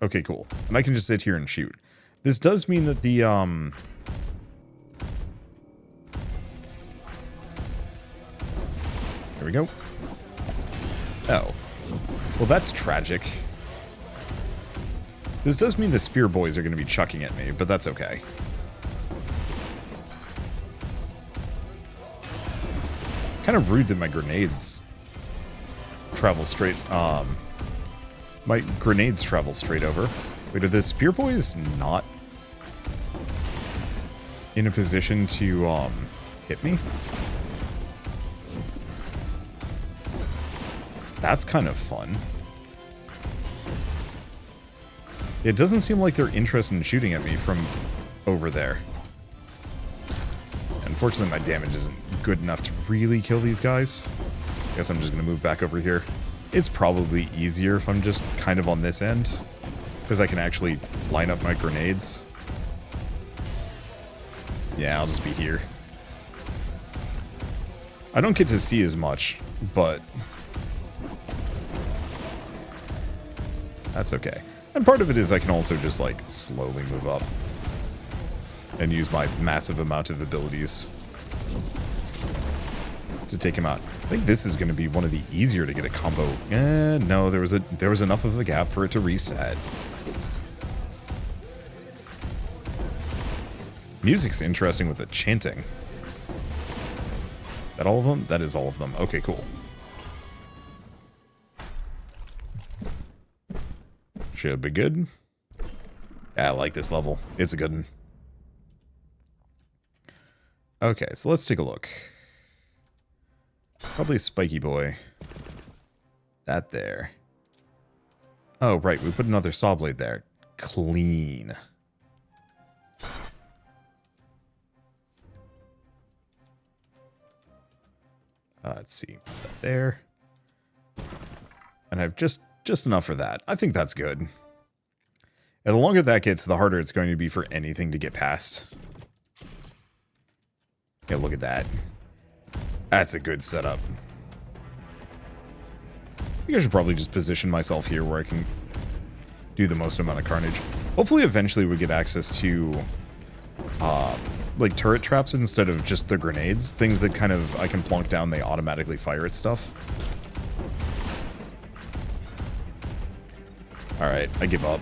Okay, cool. And I can just sit here and shoot. This does mean that the, There we go. Oh. Well, that's tragic. This does mean the spear boys are going to be chucking at me, but that's okay. Kind of rude that my grenades travel straight, my grenades travel straight over. Wait, are the spear boys not in a position to, hit me? That's kind of fun. It doesn't seem like they're interested in shooting at me from over there. Unfortunately, my damage isn't good enough to really kill these guys. I guess I'm just going to move back over here. It's probably easier if I'm just kind of on this end, because I can actually line up my grenades. Yeah, I'll just be here. I don't get to see as much, but that's okay. And part of it is I can also just, like, slowly move up and use my massive amount of abilities to take him out. I think this is going to be one of the easier to get a combo. No, there was enough of a gap for it to reset. Music's interesting with the chanting. That all of them? That is all of them. Okay, cool. Should be good. Yeah, I like this level. It's a good one. Okay, so let's take a look. Probably Spiky Boy. That there. Oh, right, we put another saw blade there. Clean. Let's see. There. And I have just enough for that. I think that's good. And the longer that gets, the harder it's going to be for anything to get past. Yeah, look at that. That's a good setup. I think I should probably just position myself here where I can do the most amount of carnage. Hopefully eventually we get access to like turret traps instead of just the grenades. Things that kind of I can plonk down, they automatically fire at stuff. Alright, I give up.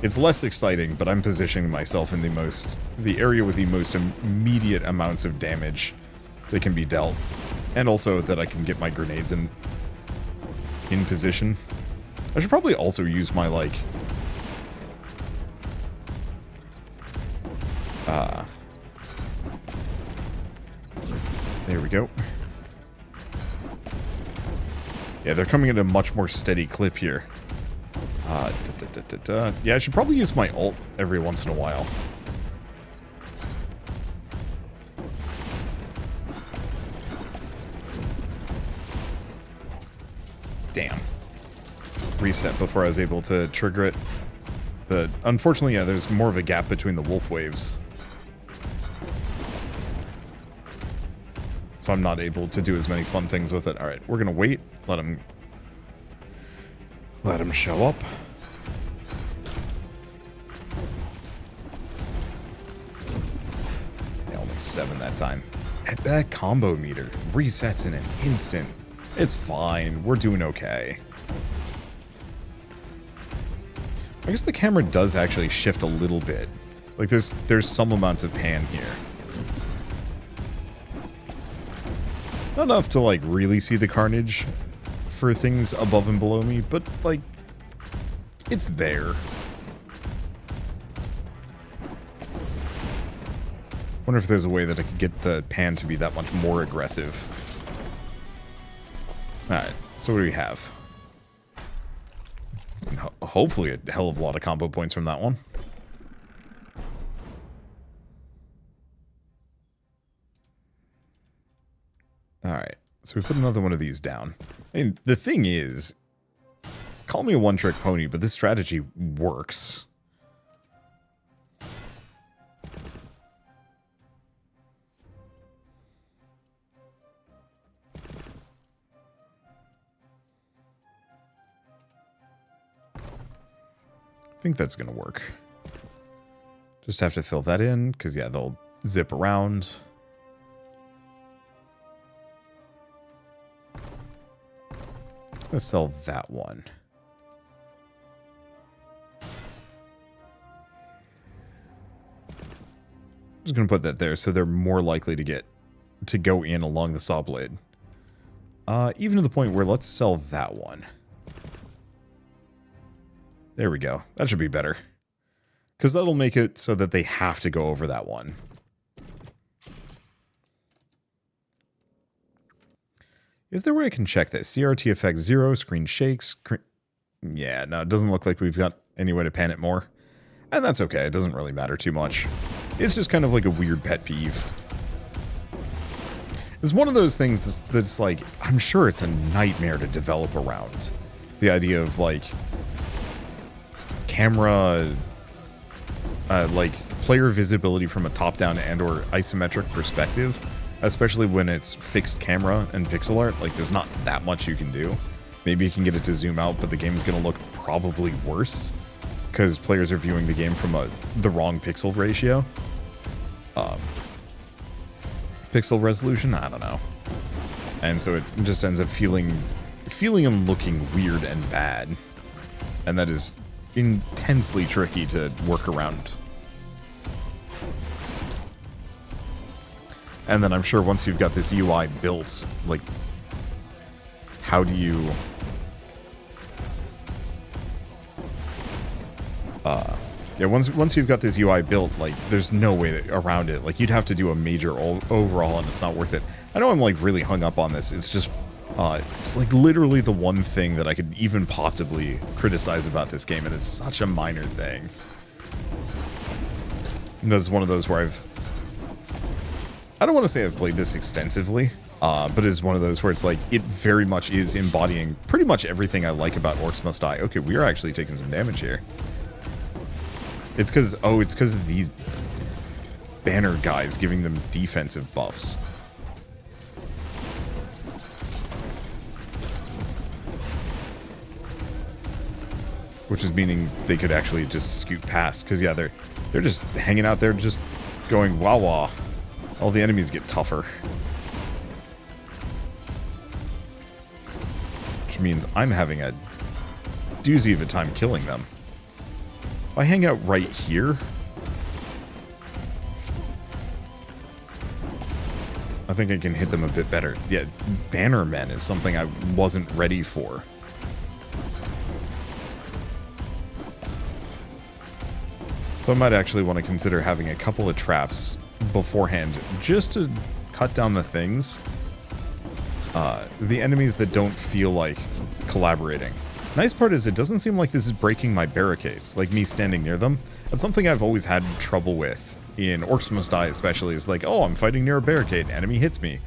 It's less exciting, but I'm positioning myself in the area with the most immediate amounts of damage that can be dealt. And also that I can get my grenades in position. I should probably also use my, like... there we go. Yeah, they're coming at a much more steady clip here. Yeah, I should probably use my ult every once in a while. Damn. Reset before I was able to trigger it. Unfortunately, yeah, there's more of a gap between the wolf waves. So I'm not able to do as many fun things with it. Alright, we're gonna wait. Let him show up. Yeah, only 7 that time. At that combo meter resets in an instant. It's fine. We're doing okay. I guess the camera does actually shift a little bit. Like there's some amounts of pan here. Not enough to like really see the carnage for things above and below me, but like it's there. Wonder if there's a way that I could get the pan to be that much more aggressive. Alright, so what do we have? Hopefully a hell of a lot of combo points from that one. Alright, so we put another one of these down. I mean, the thing is, call me a one-trick pony, but this strategy works. I think that's gonna work. Just have to fill that in, because yeah, they'll zip around. I'm gonna sell that one. I'm just gonna put that there so they're more likely to go in along the saw blade. Even to the point where let's sell that one. There we go. That should be better. Because that'll make it so that they have to go over that one. Is there a way I can check this? CRT effect 0, screen shakes. Yeah, no, it doesn't look like we've got any way to pan it more. And that's okay, it doesn't really matter too much. It's just kind of like a weird pet peeve. It's one of those things that's like, I'm sure it's a nightmare to develop around. The idea of like, camera, like player visibility from a top-down and or isometric perspective. Especially when it's fixed camera and pixel art, like there's not that much you can do. Maybe you can get it to zoom out, but the game's gonna look probably worse because players are viewing the game from the wrong pixel ratio. Pixel resolution? I don't know. And so it just ends up feeling and looking weird and bad. And that is intensely tricky to work around. And then I'm sure once you've got this UI built, like, how do you... yeah, once you've got this UI built, like, there's no way around it. Like, you'd have to do a major overhaul, and it's not worth it. I know I'm, like, really hung up on this. It's just, it's, like, literally the one thing that I could even possibly criticize about this game, and it's such a minor thing. And it's one of those where I don't want to say I've played this extensively, But it's one of those where it's like, it very much is embodying pretty much everything I like about Orcs Must Die. Okay, we are actually taking some damage here. It's because, oh, it's because of these banner guys giving them defensive buffs. Which is meaning they could actually just scoot past. Because, yeah, they're just hanging out there just going wah-wah. All the enemies get tougher. Which means I'm having a doozy of a time killing them. If I hang out right here, I think I can hit them a bit better. Yeah, Bannermen is something I wasn't ready for. So I might actually want to consider having a couple of traps beforehand just to cut down the things. The enemies that don't feel like collaborating. Nice part is it doesn't seem like this is breaking my barricades, like me standing near them. That's something I've always had trouble with, in Orcs Must Die especially, is like, oh, I'm fighting near a barricade, enemy hits me.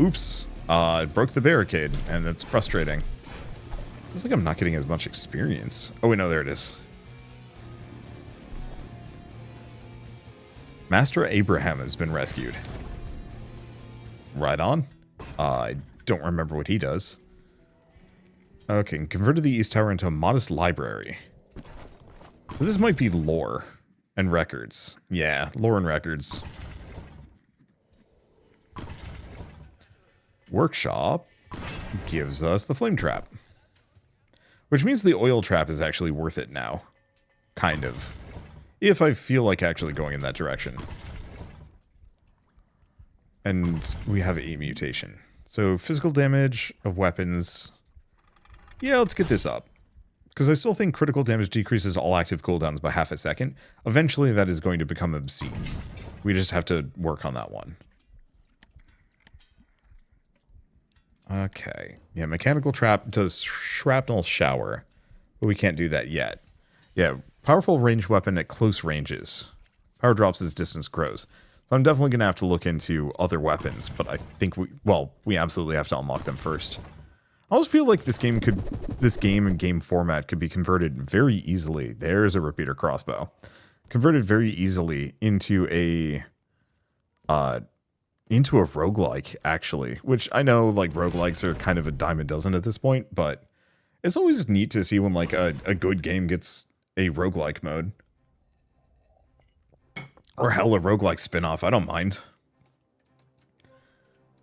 Oops, broke the barricade, and that's frustrating. Feels like I'm not getting as much experience. Oh wait, no, there it is. Master Abraham has been rescued. Right on. I don't remember what he does. Okay, converted the East Tower into a modest library. So this might be lore and records. Yeah, lore and records. Workshop gives us the flame trap. Which means the oil trap is actually worth it now. Kind of. If I feel like actually going in that direction. And we have a mutation. So physical damage of weapons. Yeah, let's get this up. Because I still think critical damage decreases all active cooldowns by half a second. Eventually that is going to become obscene. We just have to work on that one. Okay. Yeah, mechanical trap does shrapnel shower. But we can't do that yet. Yeah, powerful ranged weapon at close ranges. Power drops as distance grows. So I'm definitely going to have to look into other weapons, but I think we absolutely have to unlock them first. I always feel like this game and game format could be converted very easily. There's a repeater crossbow. Converted very easily into a roguelike, actually. Which I know, like, roguelikes are kind of a dime a dozen at this point, but it's always neat to see when, like, a good game gets a roguelike mode. Or hell, a roguelike spin-off, I don't mind.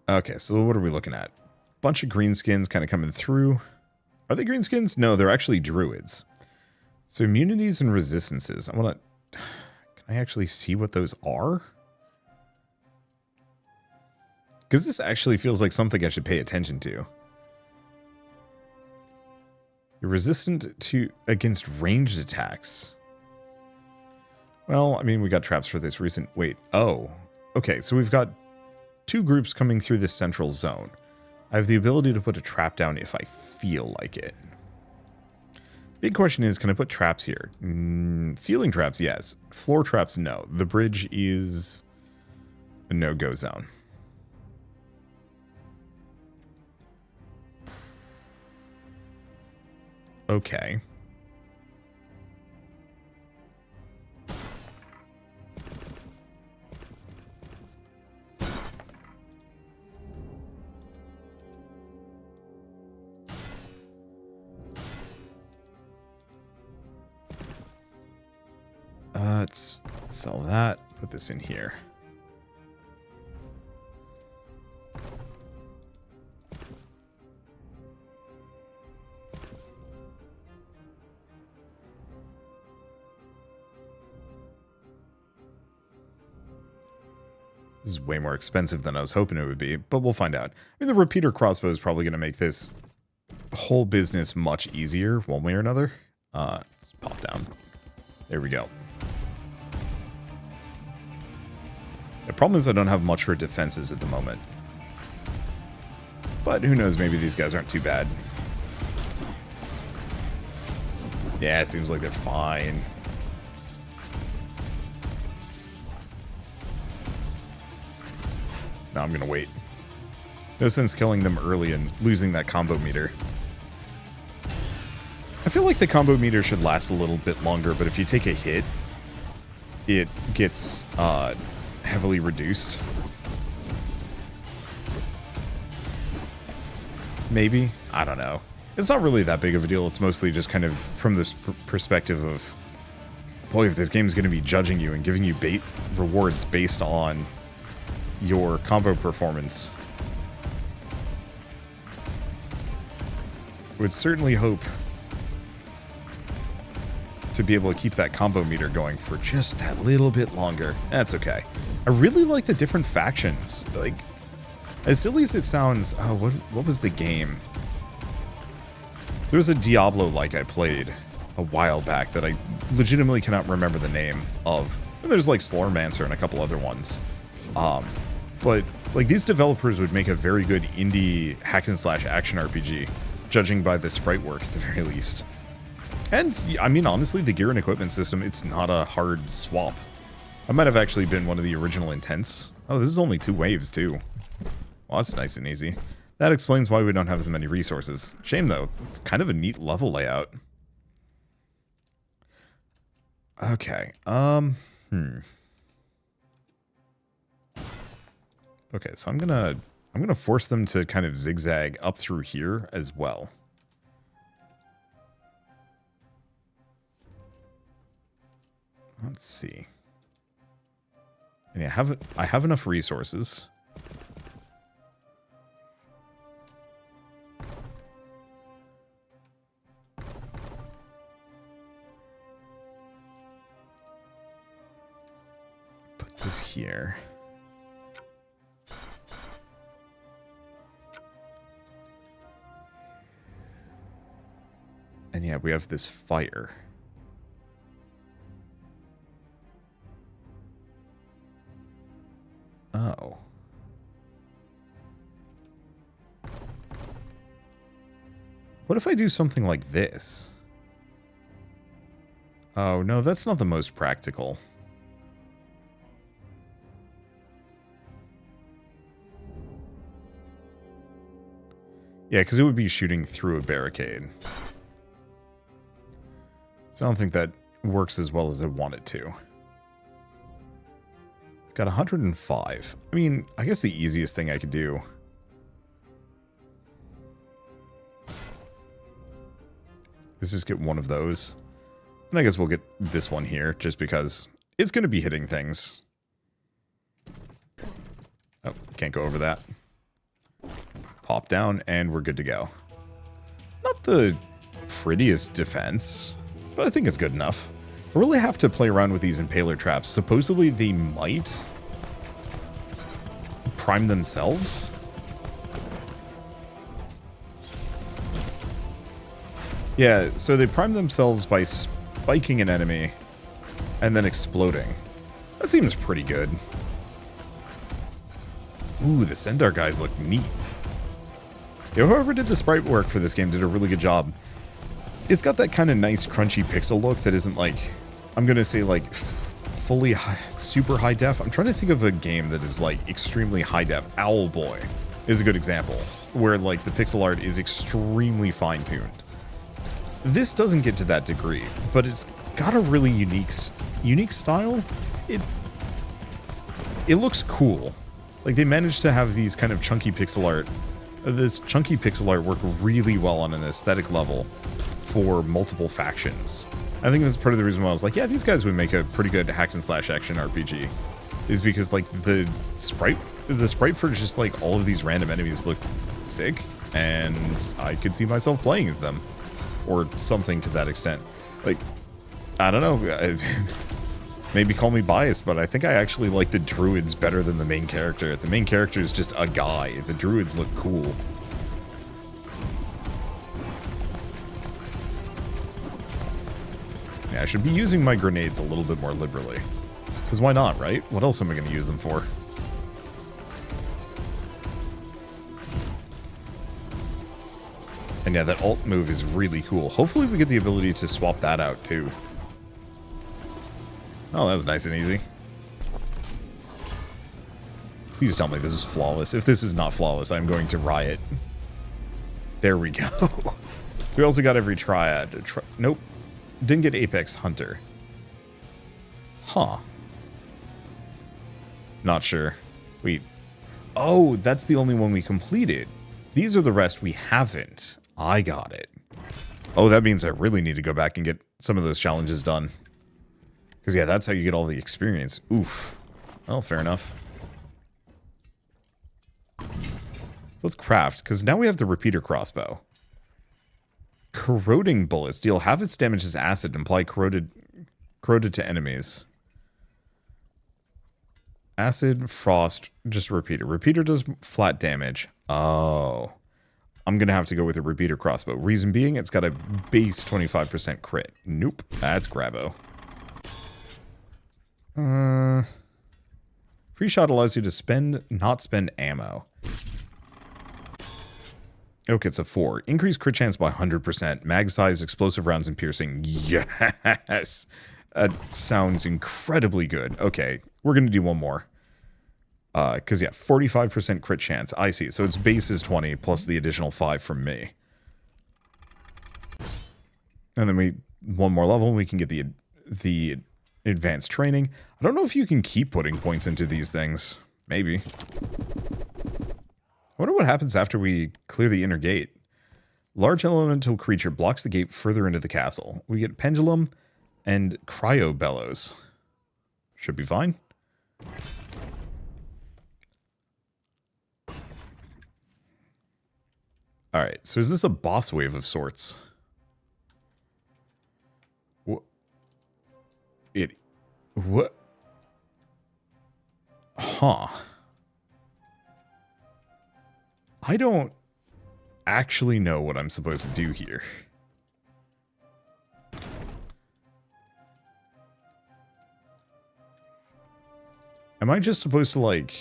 Okay, so what are we looking at? Bunch of greenskins kind of coming through. Are they greenskins? No, they're actually druids. So immunities and resistances. I want to... Can I actually see what those are? Because this actually feels like something I should pay attention to. You're resistant against ranged attacks. Well, I mean, we got traps for this recent... Wait, oh. Okay, so we've got two groups coming through this central zone. I have the ability to put a trap down if I feel like it. Big question is, can I put traps here? Ceiling traps, yes. Floor traps, no. The bridge is a no-go zone. Okay. Let's sell that. Put this in here. This is way more expensive than I was hoping it would be, but we'll find out. I mean, the repeater crossbow is probably going to make this whole business much easier one way or another. Let's pop down. There we go. The problem is I don't have much for defenses at the moment. But who knows, maybe these guys aren't too bad. Yeah, it seems like they're fine. No, I'm gonna wait. No sense killing them early and losing that combo meter. I feel like the combo meter should last a little bit longer, but if you take a hit, it gets heavily reduced. Maybe? I don't know. It's not really that big of a deal. It's mostly just kind of from this perspective of, boy, if this game's going to be judging you and giving you rewards based on your combo performance, would certainly hope to be able to keep that combo meter going for just that little bit longer. That's okay. I really like the different factions. Like, as silly as it sounds, oh, what was the game? There was a Diablo-like I played a while back that I legitimately cannot remember the name of. And there's like Slormancer and a couple other ones. But like these developers would make a very good indie hack and slash action RPG, judging by the sprite work at the very least. And I mean, honestly, the gear and equipment system, it's not a hard swap. I might have actually been one of the original intents. Oh, this is only 2 waves too. Well, that's nice and easy. That explains why we don't have as many resources. Shame though, it's kind of a neat level layout. Okay, Okay, so I'm gonna force them to kind of zigzag up through here as well. Let's see. And yeah, I have enough resources. Put this here. And yeah, we have this fire. Oh. What if I do something like this? Oh, no, that's not the most practical. Yeah, because it would be shooting through a barricade. So I don't think that works as well as I want it to. Got 105. I mean, I guess the easiest thing I could do is just get one of those. And I guess we'll get this one here, just because it's going to be hitting things. Oh, can't go over that. Pop down, and we're good to go. Not the prettiest defense, but I think it's good enough. I really have to play around with these impaler traps. Supposedly they might prime themselves. Yeah, so they prime themselves by spiking an enemy and then exploding. That seems pretty good. Ooh, the Sendar guys look neat. Yeah, whoever did the sprite work for this game did a really good job. It's got that kind of nice crunchy pixel look that isn't like, I'm gonna say like fully high, super high def. I'm trying to think of a game that is like extremely high def. Owlboy is a good example, where like the pixel art is extremely fine-tuned. This doesn't get to that degree, but it's got a really unique style. It looks cool. Like they managed to have these kind of chunky pixel art. This chunky pixel art work really well on an aesthetic level for multiple factions. I think that's part of the reason why I was like, yeah, these guys would make a pretty good hack and slash action RPG. Is because like the sprite for just like all of these random enemies look sick, and I could see myself playing as them. Or something to that extent. Like, I don't know. Maybe call me biased, but I think I actually like the druids better than the main character. The main character is just a guy. The druids look cool. Yeah, I should be using my grenades a little bit more liberally. Because why not, right? What else am I going to use them for? And yeah, that alt move is really cool. Hopefully we get the ability to swap that out too. Oh, that was nice and easy. Please tell me this is flawless. If this is not flawless, I'm going to riot. There we go. We also got every triad. Nope. Didn't get Apex Hunter. Huh. Not sure. Wait. Oh, that's the only one we completed. These are the rest we haven't. I got it. Oh, that means I really need to go back and get some of those challenges done. Because, yeah, that's how you get all the experience. Oof. Well, fair enough. So let's craft, because now we have the repeater crossbow. Corroding bullets deal half its damage as acid and apply corroded to enemies. Acid, frost, just repeater. Repeater does flat damage. Oh. I'm going to have to go with a repeater crossbow. Reason being, it's got a base 25% crit. Nope. That's grabbo. Free shot allows you to not spend ammo. Okay, it's a 4. Increase crit chance by 100%. Mag size, explosive rounds, and piercing. Yes! That sounds incredibly good. Okay, we're going to do one more. Because, yeah, 45% crit chance. I see. So its base is 20 plus the additional 5 from me. And then one more level, and we can get the advanced training. I don't know if you can keep putting points into these things. Maybe. I wonder what happens after we clear the inner gate. Large elemental creature blocks the gate further into the castle. We get pendulum and cryo bellows. Should be fine. Alright, so is this a boss wave of sorts? What? Huh. I don't actually know what I'm supposed to do here. Am I just supposed to, like...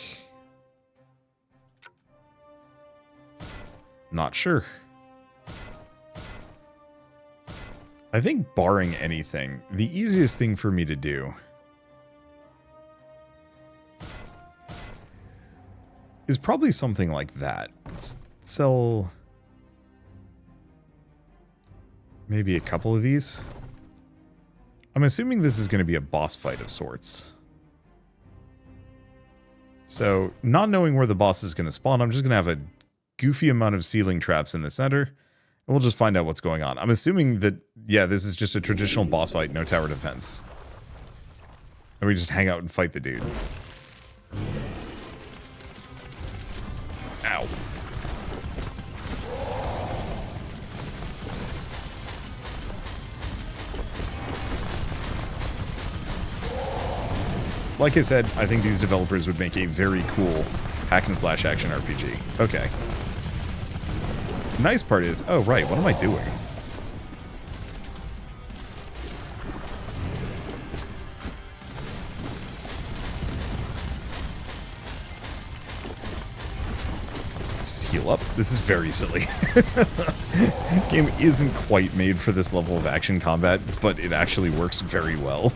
Not sure. I think barring anything, the easiest thing for me to do is probably something like that. Sell maybe a couple of these. I'm assuming this is going to be a boss fight of sorts. So, not knowing where the boss is going to spawn, I'm just going to have a goofy amount of ceiling traps in the center, and we'll just find out what's going on. I'm assuming that, yeah, this is just a traditional boss fight, no tower defense. And we just hang out and fight the dude. Ow. Like I said, I think these developers would make a very cool hack and slash action RPG. Okay. Nice part is, oh right, what am I doing? Just heal up. This is very silly. Game isn't quite made for this level of action combat, but it actually works very well.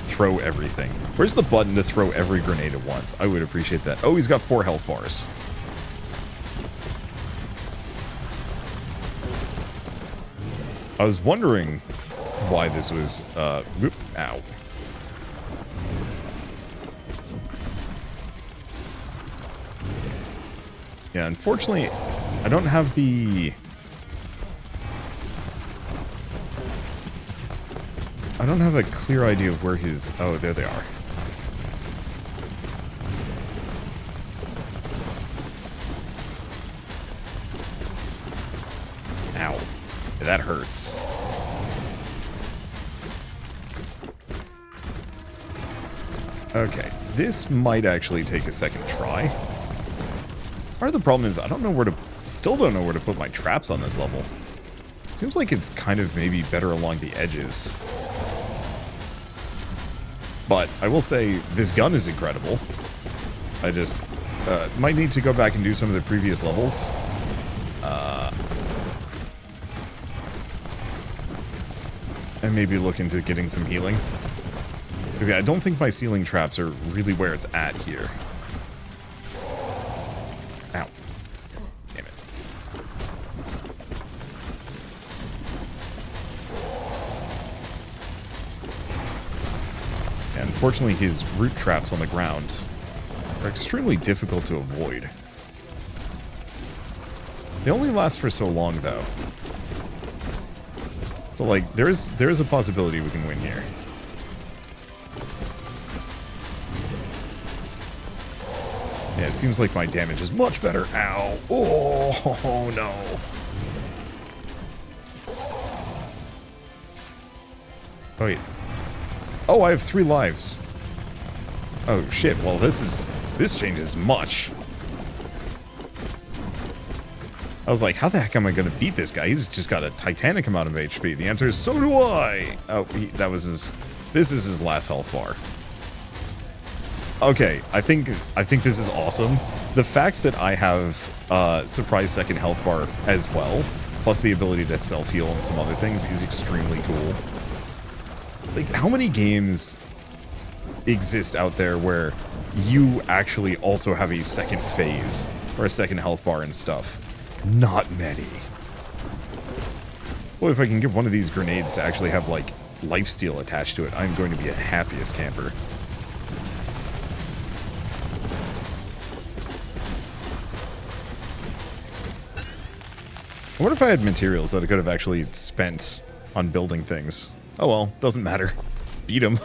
Throw everything. Where's the button to throw every grenade at once? I would appreciate that. Oh, he's got 4 health bars. I was wondering why this was, whoop, ow. Yeah, unfortunately, I don't have the... I don't have a clear idea of where his... Oh, there they are. Ow. That hurts. Okay, this might actually take a second try. Part of the problem is I don't know where to... Still don't know where to put my traps on this level. Seems like it's kind of maybe better along the edges. But I will say, this gun is incredible. I just might need to go back and do some of the previous levels. And maybe look into getting some healing. Because yeah, I don't think my ceiling traps are really where it's at here. Ow. Damn it. And unfortunately, his root traps on the ground are extremely difficult to avoid. They only last for so long, though. So, like, there is a possibility we can win here. Yeah, it seems like my damage is much better. Ow. Oh, no. Oh, wait. Oh, I have 3 lives. Oh, shit. Well, this changes much. I was like, how the heck am I going to beat this guy? He's just got a titanic amount of HP. The answer is, so do I. Oh, this is his last health bar. Okay, I think this is awesome. The fact that I have surprise second health bar as well, plus the ability to self-heal and some other things, is extremely cool. Like, how many games exist out there where you actually also have a second phase or a second health bar and stuff? Not many. Well, if I can get one of these grenades to actually have, like, lifesteal attached to it, I'm going to be the happiest camper. I wonder if I had materials that I could have actually spent on building things. Oh well, doesn't matter. Beat him.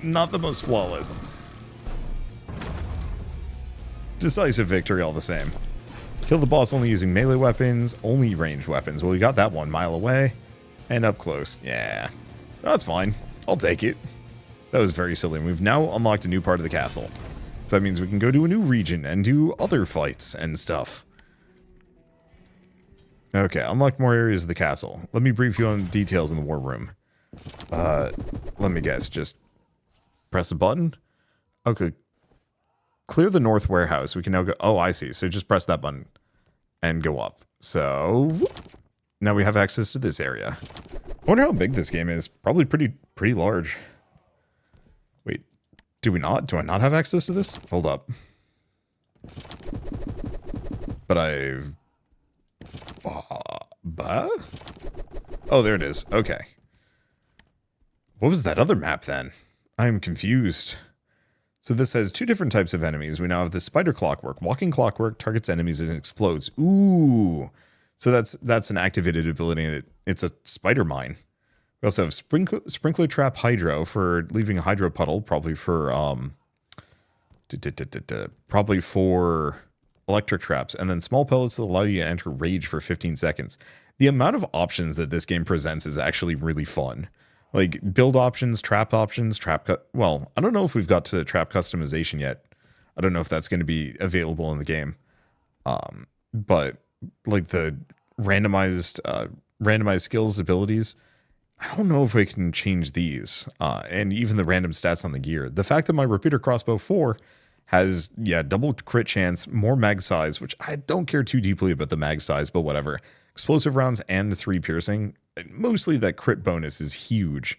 Not the most flawless. Decisive victory all the same. Kill the boss only using melee weapons, only ranged weapons. Well, we got that 1 mile away. And up close. Yeah. That's fine. I'll take it. That was very silly. We've now unlocked a new part of the castle. So that means we can go to a new region and do other fights and stuff. Okay, unlock more areas of the castle. Let me brief you on details in the war room. Let me guess, just press a button? Okay. Clear the north warehouse. We can now go... Oh, I see. So just press that button and go up. So now we have access to this area. I wonder how big this game is. Probably pretty large. Wait, do we not? Do I not have access to this? Hold up. But I've... Oh, there it is. Okay. What was that other map then? I am confused. So this has 2 different types of enemies. We now have the spider clockwork. Walking clockwork targets enemies and explodes. Ooh. So that's an activated ability, and it's a spider mine. We also have sprinkler trap hydro for leaving a hydro puddle, probably for electric traps, and then small pellets that allow you to enter rage for 15 seconds. The amount of options that this game presents is actually really fun. Like, build options, trap cut. Well, I don't know if we've got to trap customization yet. I don't know if that's going to be available in the game. But, like, the randomized skills, abilities, I don't know if we can change these. And even the random stats on the gear. The fact that my repeater crossbow 4 has, yeah, double crit chance, more mag size, which I don't care too deeply about the mag size, but whatever. Explosive rounds and 3 piercing. Mostly that crit bonus is huge.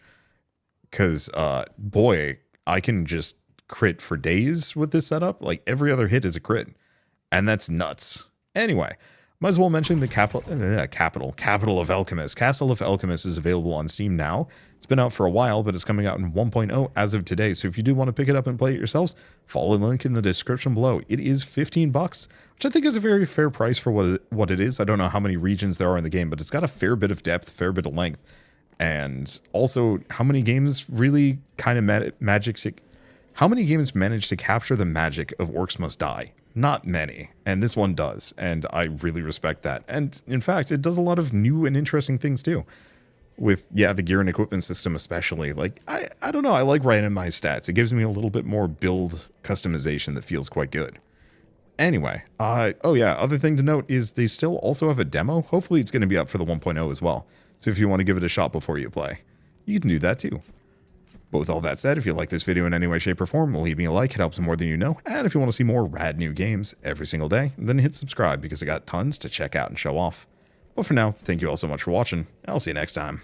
Because, boy, I can just crit for days with this setup. Like, every other hit is a crit. And that's nuts. Anyway, might as well mention the capital of Alchemists. Castle of Alchemists is available on Steam now. It's been out for a while, but it's coming out in 1.0 as of today. So if you do want to pick it up and play it yourselves, follow the link in the description below. It is $15, which I think is a very fair price for what it is. I don't know how many regions there are in the game, but it's got a fair bit of depth, fair bit of length. And also, how many games really kind of how many games manage to capture the magic of Orcs Must Die? Not many, and this one does, and I really respect that. And in fact, it does a lot of new and interesting things too. With, yeah, the gear and equipment system especially. Like, I don't know, I like randomized stats. It gives me a little bit more build customization that feels quite good. Anyway, oh yeah, other thing to note is they still also have a demo. Hopefully it's going to be up for the 1.0 as well. So if you want to give it a shot before you play, you can do that too. But with all that said, if you like this video in any way, shape, or form, leave me a like. It helps more than you know. And if you want to see more rad new games every single day, then hit subscribe because I got tons to check out and show off. But for now, thank you all so much for watching. I'll see you next time.